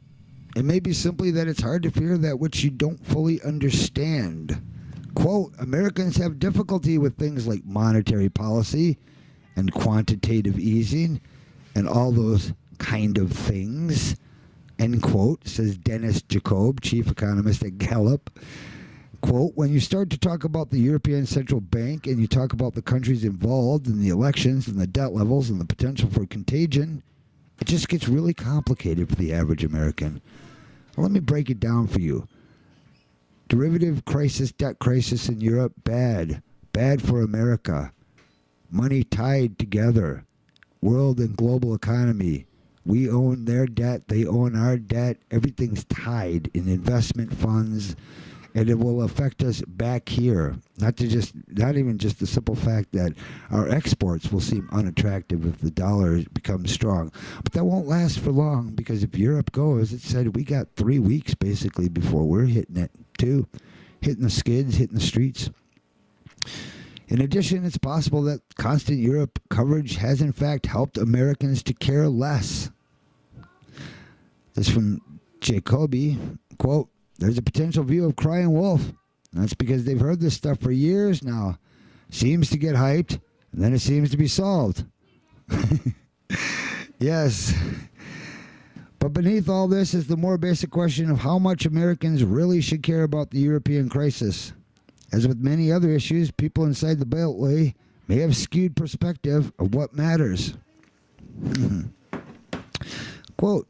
it may be simply that it's hard to fear that which you don't fully understand. Quote, Americans have difficulty with things like monetary policy and quantitative easing and all those kind of things, end quote, says Dennis Jacob, chief economist at Gallup. Quote, when you start to talk about the European Central Bank and you talk about the countries involved in the elections and the debt levels and the potential for contagion, it just gets really complicated for the average American. Well, let me break it down for you. Derivative crisis, debt crisis in Europe, bad. Bad for America. Money tied together. World and global economy. We own their debt. They own our debt. Everything's tied in investment funds. And it will affect us back here. Not even just the simple fact that our exports will seem unattractive if the dollar becomes strong. But that won't last for long, because if Europe goes, it said we got 3 weeks basically before we're hitting it too. Hitting the skids, hitting the streets. In addition, it's possible that constant Europe coverage has in fact helped Americans to care less. This from Jacoby, quote, "There's a potential view of crying wolf. That's because they've heard this stuff for years now. Seems to get hyped, and then it seems to be solved." Yes. But beneath all this is the more basic question of how much Americans really should care about the European crisis. As with many other issues, people inside the Beltway may have skewed perspective of what matters. Quote,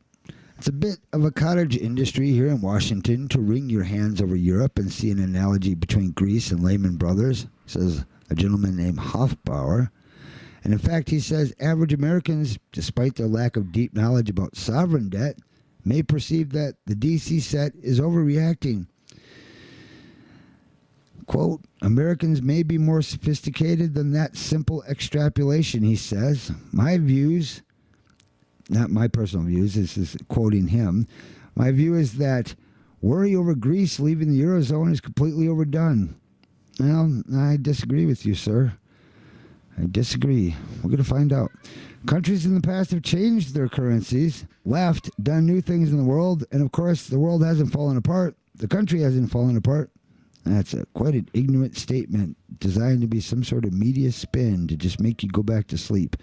"It's a bit of a cottage industry here in Washington to wring your hands over Europe and see an analogy between Greece and Lehman Brothers," says a gentleman named Hofbauer. And in fact, he says average Americans, despite their lack of deep knowledge about sovereign debt, may perceive that the DC set is overreacting. Quote, "Americans may be more sophisticated than that simple extrapolation," he says. "My views," not my personal views, this is quoting him, "my view is that worry over Greece leaving the Eurozone is completely overdone." Well, I disagree with you, sir. I disagree. We're going to find out. Countries in the past have changed their currencies, left, done new things in the world, and of course, the world hasn't fallen apart. The country hasn't fallen apart. That's quite an ignorant statement designed to be some sort of media spin to just make you go back to sleep.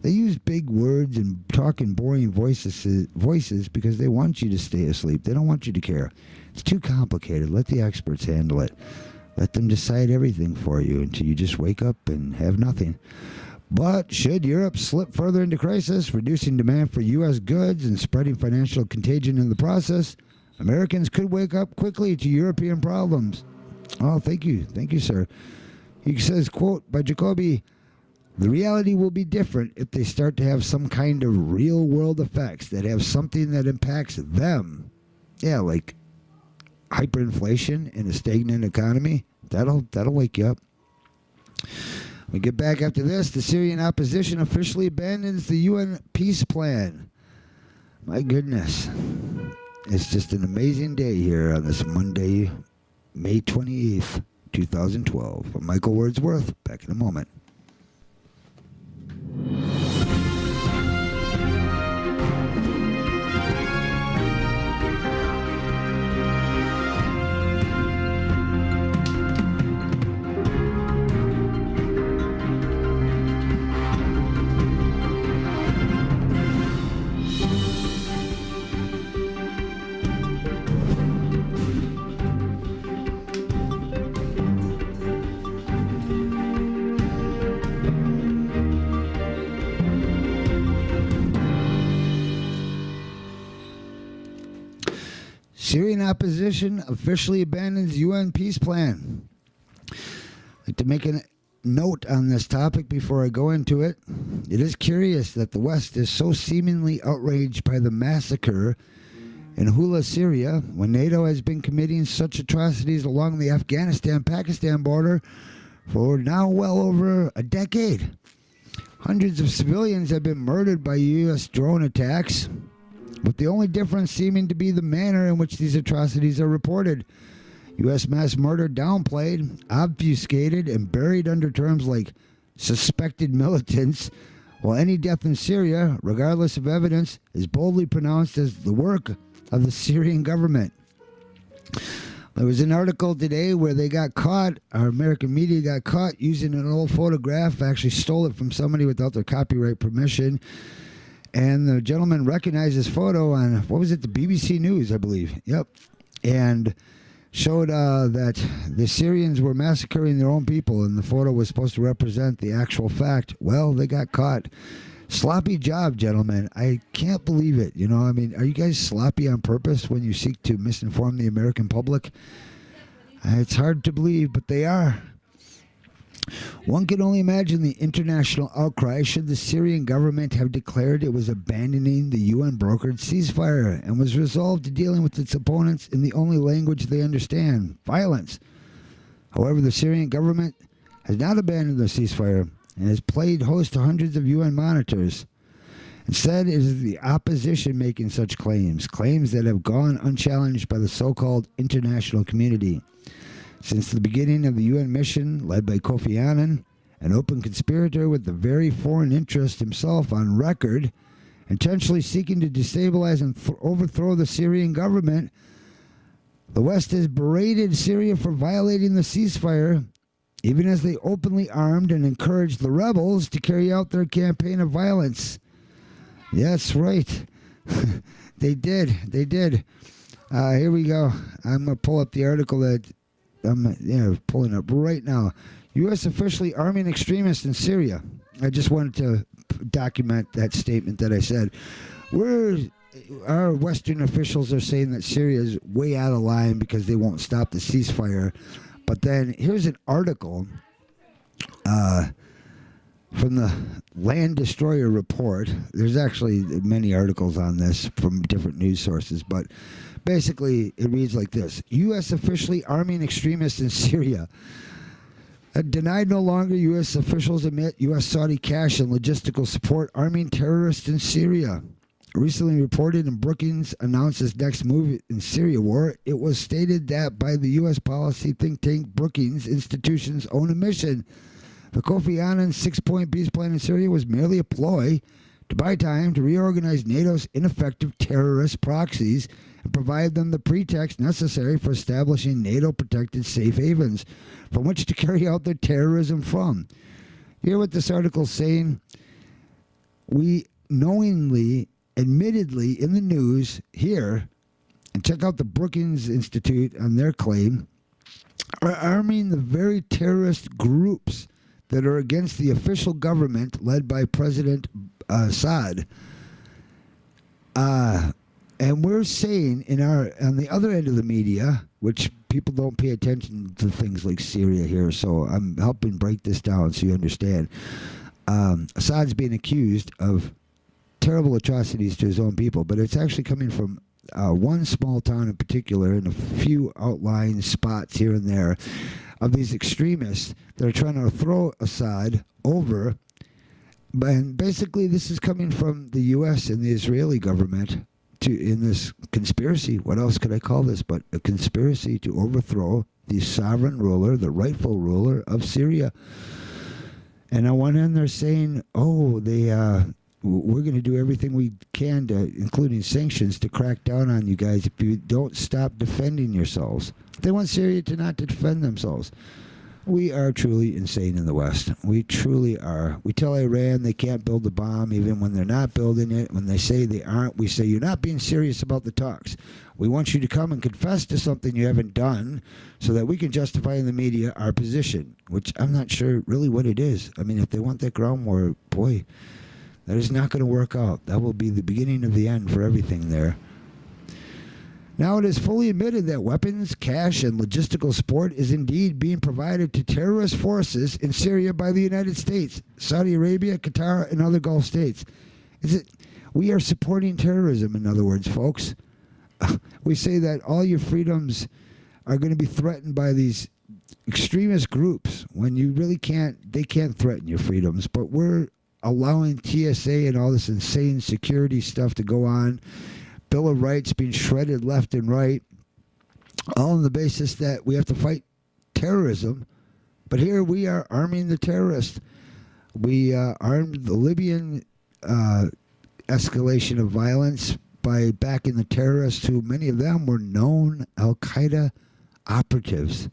They use big words and talk in boring voices because they want you to stay asleep. They don't want you to care. It's too complicated. Let the experts handle it. Let them decide everything for you until you just wake up and have nothing. But should Europe slip further into crisis, reducing demand for U.S. goods and spreading financial contagion in the process, Americans could wake up quickly to European problems. Oh, thank you. Thank you, sir. He says, quote, by Jacoby, "The reality will be different if they start to have some kind of real-world effects that have something that impacts them." Yeah, like hyperinflation in a stagnant economy. That'll wake you up. We get back after this. The Syrian opposition officially abandons the UN peace plan. My goodness. It's just an amazing day here on this Monday, May 28th, 2012. I'm Michael Wordsworth. Back in a moment. Syrian opposition officially abandons UN peace plan. I'd like to make a note on this topic before I go into it. It is curious that the West is so seemingly outraged by the massacre in Hula, Syria, when NATO has been committing such atrocities along the Afghanistan-Pakistan border for now well over a decade. Hundreds of civilians have been murdered by U.S. drone attacks, with the only difference seeming to be the manner in which these atrocities are reported. U.S. mass murder downplayed, obfuscated, and buried under terms like suspected militants, while any death in Syria, regardless of evidence, is boldly pronounced as the work of the Syrian government. There was an article today where they got caught, our American media got caught using an old photograph, actually stole it from somebody without their copyright permission. And the gentleman recognized his photo on, what was it, the BBC News, I believe. Yep. And showed that the Syrians were massacring their own people, and the photo was supposed to represent the actual fact. Well, they got caught. Sloppy job, gentlemen. I can't believe it. You know, I mean, are you guys sloppy on purpose when you seek to misinform the American public? It's hard to believe, but they are. One can only imagine the international outcry should the Syrian government have declared it was abandoning the UN-brokered ceasefire and was resolved to dealing with its opponents in the only language they understand, violence. However, the Syrian government has not abandoned the ceasefire and has played host to hundreds of UN monitors. Instead, it is the opposition making such claims that have gone unchallenged by the so-called international community. Since the beginning of the UN mission, led by Kofi Annan, an open conspirator with the very foreign interest himself on record, intentionally seeking to destabilize and overthrow the Syrian government, the West has berated Syria for violating the ceasefire, even as they openly armed and encouraged the rebels to carry out their campaign of violence. That's right. They did. Here we go. I'm going to pull up the article that I'm pulling up right now. U.S. officially arming extremists in Syria. I just wanted to document that statement that I said. Our Western officials are saying that Syria is way out of line because they won't stop the ceasefire. But then here's an article from the Land Destroyer Report. There's actually many articles on this from different news sources, but basically it reads like this. U.S. officially arming extremists in Syria. Denied no longer, U.S. officials admit U.S. Saudi cash and logistical support arming terrorists in Syria. Recently reported in Brookings announced its next move in Syria war, it was stated that by the U.S. policy think tank Brookings Institution's own admission, the Kofi Annan 6-point peace plan in Syria was merely a ploy to buy time to reorganize NATO's ineffective terrorist proxies and provide them the pretext necessary for establishing NATO-protected safe havens from which to carry out their terrorism from. You hear what this article's saying? We knowingly, admittedly, in the news here, and check out the Brookings Institute on their claim, are arming the very terrorist groups that are against the official government led by President Assad. And we're saying on the other end of the media, which people don't pay attention to things like Syria here, so I'm helping break this down so you understand. Assad's being accused of terrible atrocities to his own people, but it's actually coming from one small town in particular and a few outlying spots here and there of these extremists that are trying to throw Assad over. And basically this is coming from the U.S. and the Israeli government in this conspiracy. What else could I call this but a conspiracy to overthrow the sovereign ruler, the rightful ruler of Syria. And on one end they're saying, we're going to do everything we can, including sanctions, to crack down on you guys if you don't stop defending yourselves. They want Syria to not defend themselves. We are truly insane in the West. We truly are. We tell Iran they can't build a bomb even when they're not building it. When they say they aren't, we say, you're not being serious about the talks. We want you to come and confess to something you haven't done so that we can justify in the media our position, which I'm not sure really what it is. I mean, if they want that ground war, boy, that is not going to work out. That will be the beginning of the end for everything there. Now it is fully admitted that weapons, cash, and logistical support is indeed being provided to terrorist forces in Syria by the United States, Saudi Arabia, Qatar, and other Gulf states. We are supporting terrorism, in other words, folks. We say that all your freedoms are going to be threatened by these extremist groups when you really they can't threaten your freedoms, but we're allowing TSA and all this insane security stuff to go on. Bill of Rights being shredded left and right, all on the basis that we have to fight terrorism. But here we are arming the terrorists. We armed the Libyan escalation of violence by backing the terrorists, who many of them were known Al-Qaeda operatives.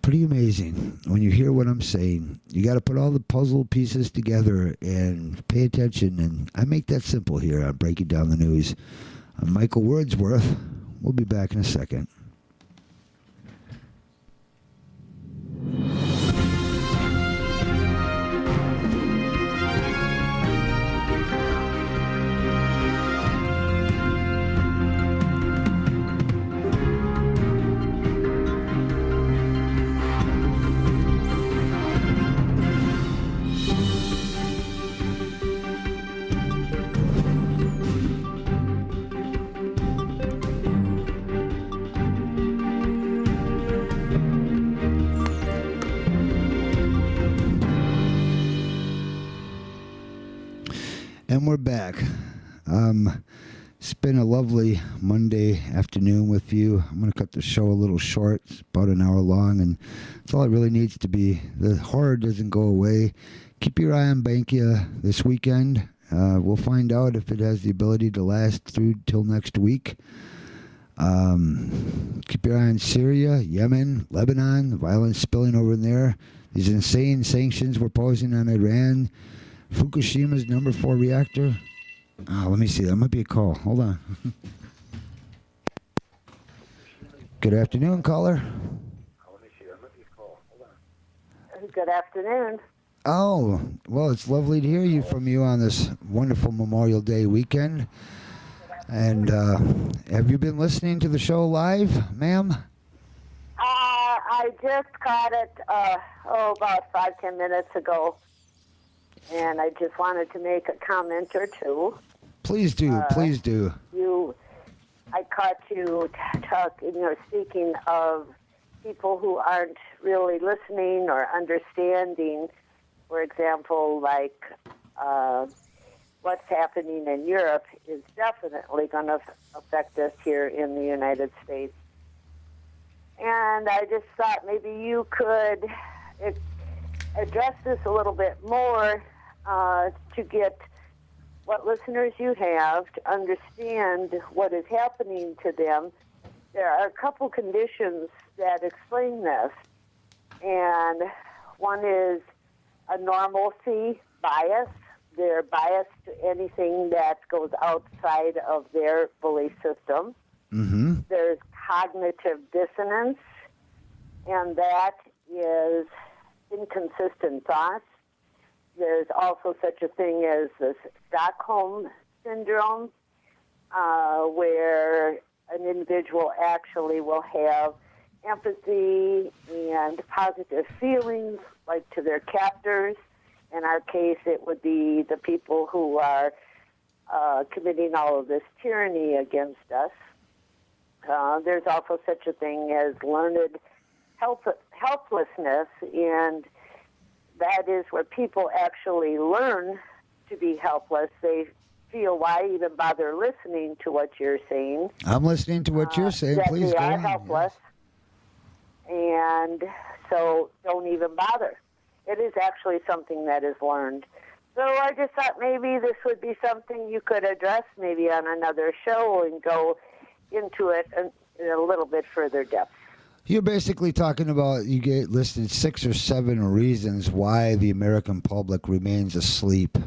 Pretty amazing when you hear what I'm saying. You got to put all the puzzle pieces together and pay attention. And I make that simple here on Breaking Down the News. I'm Michael Wordsworth. We'll be back in a second. And we're back. It's been a lovely Monday afternoon with you. I'm going to cut the show a little short. It's about an hour long, and that's all it really needs to be. The horror doesn't go away. Keep your eye on Bankia this weekend. We'll find out if it has the ability to last through till next week. Keep your eye on Syria, Yemen, Lebanon, the violence spilling over there. These insane sanctions we're posing on Iran. Fukushima's number 4 reactor. Let me see. That might be a call. Hold on. Good afternoon, caller. Good afternoon. Oh, well, it's lovely to hear from you on this wonderful Memorial Day weekend. And have you been listening to the show live, ma'am? I just caught it, about 5-10 minutes ago. And I just wanted to make a comment or two. Please do, please do. I caught you speaking of people who aren't really listening or understanding. For example, like what's happening in Europe is definitely going to affect us here in the United States. And I just thought maybe you could address this a little bit more to get what listeners you have to understand what is happening to them. There are a couple conditions that explain this, and one is a normalcy bias. They're biased to anything that goes outside of their belief system. Mm-hmm. There's cognitive dissonance, and that is inconsistent thoughts. There's also such a thing as the Stockholm Syndrome, where an individual actually will have empathy and positive feelings, like to their captors. In our case, it would be the people who are committing all of this tyranny against us. There's also such a thing as learned helplessness, and that is where people actually learn to be helpless. They feel, why even bother listening to what you're saying? I'm listening to what you're saying. That Please they go are on. helpless, and so don't even bother. It is actually something that is learned. So I just thought maybe this would be something you could address maybe on another show and go into it in a little bit further depth. You're basically talking about, you get listed 6 or 7 reasons why the American public remains asleep.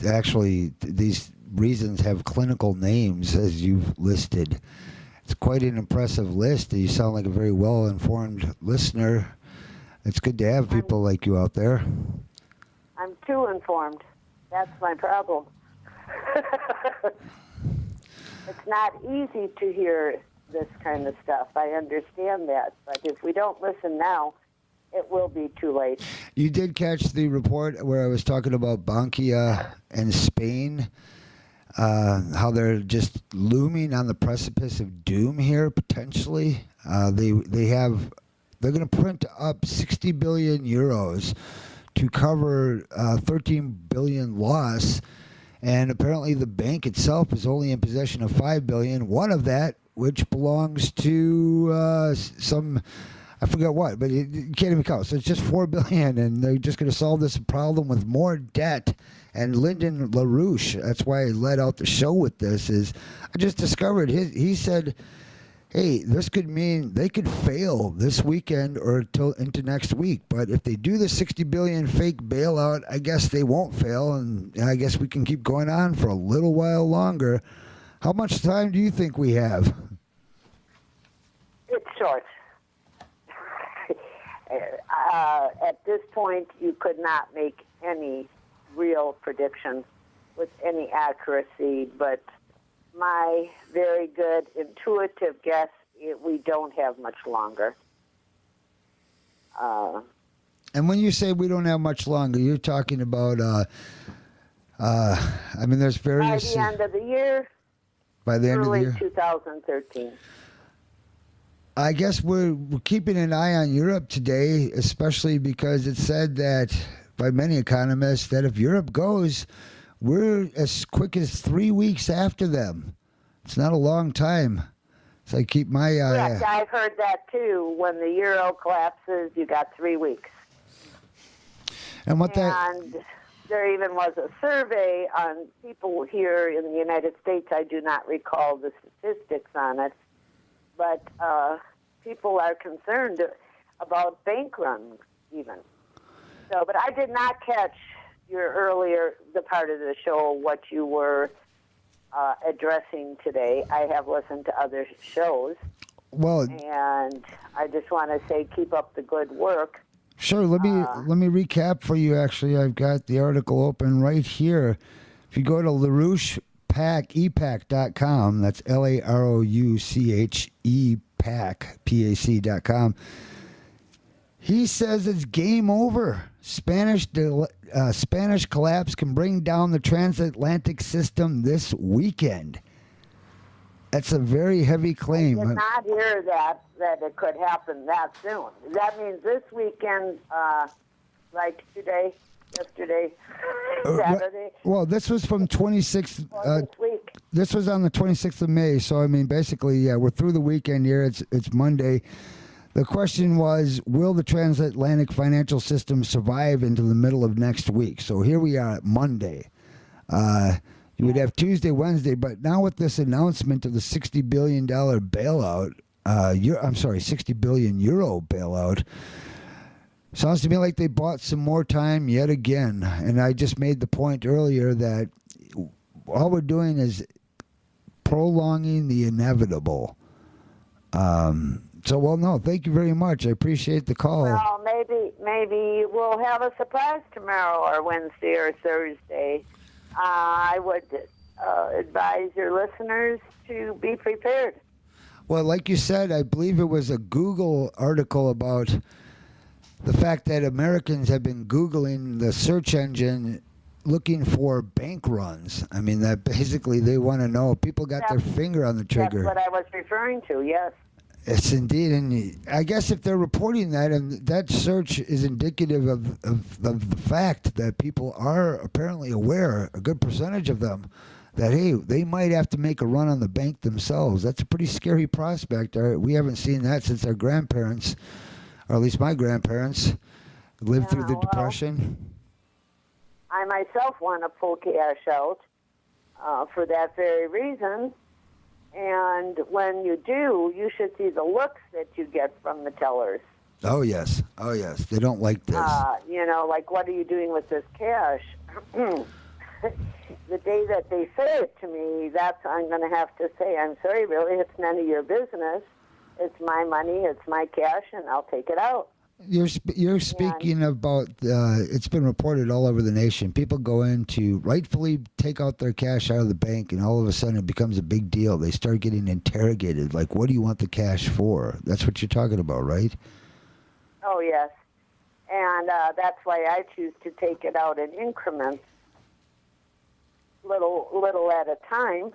Actually, these reasons have clinical names, as you've listed. It's quite an impressive list. You sound like a very well-informed listener. It's good to have people like you out there. I'm too informed. That's my problem. It's not easy to hear this kind of stuff. I understand that. But if we don't listen now, it will be too late. You did catch the report where I was talking about Bankia and Spain, how they're just looming on the precipice of doom here, potentially. They're going to print up 60 billion euros to cover 13 billion loss, and apparently the bank itself is only in possession of 5 billion. One of that, which belongs to some, I forgot what, but you can't even count. So it's just 4 billion, and they're just going to solve this problem with more debt. And Lyndon LaRouche, that's why I led out the show with this, is I just discovered he said, hey, this could mean they could fail this weekend or till into next week. But if they do the 60 billion fake bailout, I guess they won't fail, and I guess we can keep going on for a little while longer. How much time do you think we have? It's short. At this point, you could not make any real prediction with any accuracy, but my very good intuitive guess, we don't have much longer. And when you say we don't have much longer, you're talking about, I mean, there's various... By the end of the year, by the end of the year? early 2013. I guess we're keeping an eye on Europe today, especially because it said that by many economists that if Europe goes, we're as quick as 3 weeks after them. It's not a long time. So I keep my Correct. I've heard that too. When the euro collapses, you got 3 weeks. and what that And there even was a survey on people here in the United States. I do not recall the statistics on it, but people are concerned about bank runs even. So, but I did not catch the part of the show, what you were addressing today. I have listened to other shows. well, And I just want to say, keep up the good work. sure. Let me recap for you. Actually, I've got the article open right here. If you go to LaRouchePAC.com, that's LaRouche PAC.com. He says it's game over. Spanish collapse can bring down the transatlantic system this weekend. That's a very heavy claim. I did not hear that it could happen that soon. That means this weekend, like today, yesterday, Saturday, Well, this was from 26th. or this week. This was on the 26th of May. So I mean, basically, yeah, we're through the weekend here. It's Monday. The question was, will the transatlantic financial system survive into the middle of next week? So here we are at Monday. You would have Tuesday, Wednesday, but now with this announcement of the $60 billion bailout, €60 billion bailout, sounds to me like they bought some more time yet again. And I just made the point earlier that all we're doing is prolonging the inevitable. Well, no, thank you very much. I appreciate the call. Well, maybe we'll have a surprise tomorrow or Wednesday or Thursday. I would advise your listeners to be prepared. Well, like you said, I believe it was a Google article about the fact that Americans have been Googling the search engine looking for bank runs. I mean, that basically they want to know. People got their finger on the trigger. That's what I was referring to, yes. It's indeed, and I guess if they're reporting that, and that search is indicative of the fact that people are apparently aware, a good percentage of them, that, hey, they might have to make a run on the bank themselves. That's a pretty scary prospect. We haven't seen that since our grandparents, or at least my grandparents, lived through the Depression. I myself want to pull cash out for that very reason. And when you do, you should see the looks that you get from the tellers. Oh, yes. They don't like this. Like, what are you doing with this cash? The day that they say it to me, I'm going to have to say, I'm sorry, really, it's none of your business. It's my money, it's my cash, and I'll take it out. You're speaking about, it's been reported all over the nation. People go in to rightfully take out their cash out of the bank, and all of a sudden it becomes a big deal. They start getting interrogated, like, what do you want the cash for? That's what you're talking about, right? Oh, yes. And that's why I choose to take it out in increments, little at a time.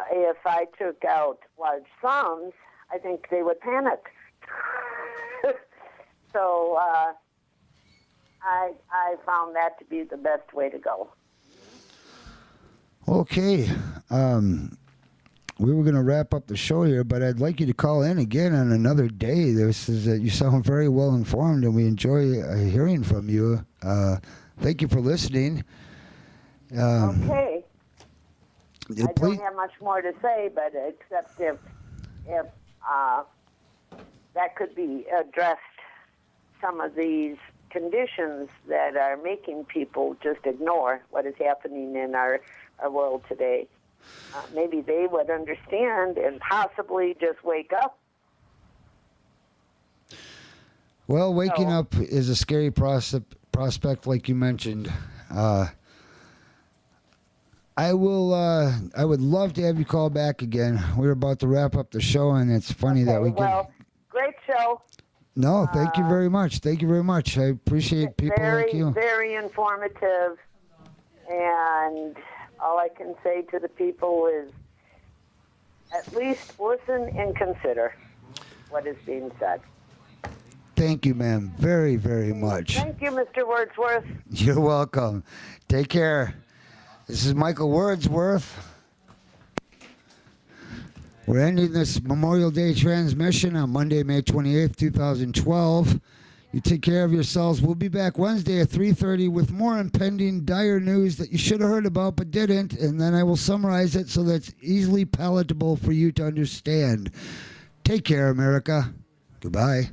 If I took out large sums, I think they would panic. So I found that to be the best way to go. Okay. We were going to wrap up the show here, but I'd like you to call in again on another day. You sound very well informed, and we enjoy hearing from you. Thank you for listening. Okay. I don't have much more to say, but except if that could be addressed, some of these conditions that are making people just ignore what is happening in our world today. Maybe they would understand and possibly just wake up. Well, waking up is a scary prospect, like you mentioned. I would love to have you call back again. We're about to wrap up the show, and it's funny that we great show. No, thank you very much. Thank you very much. I appreciate people like you. Very informative, and all I can say to the people is at least listen and consider what is being said. Thank you, ma'am, very, very much. Thank you, Mr. Wordsworth. You're welcome. Take care. This is Michael Wordsworth. We're ending this Memorial Day transmission on Monday, May 28th, 2012. You take care of yourselves. We'll be back Wednesday at 3:30 with more impending dire news that you should have heard about but didn't, and then I will summarize it so that's easily palatable for you to understand. Take care, America. Goodbye.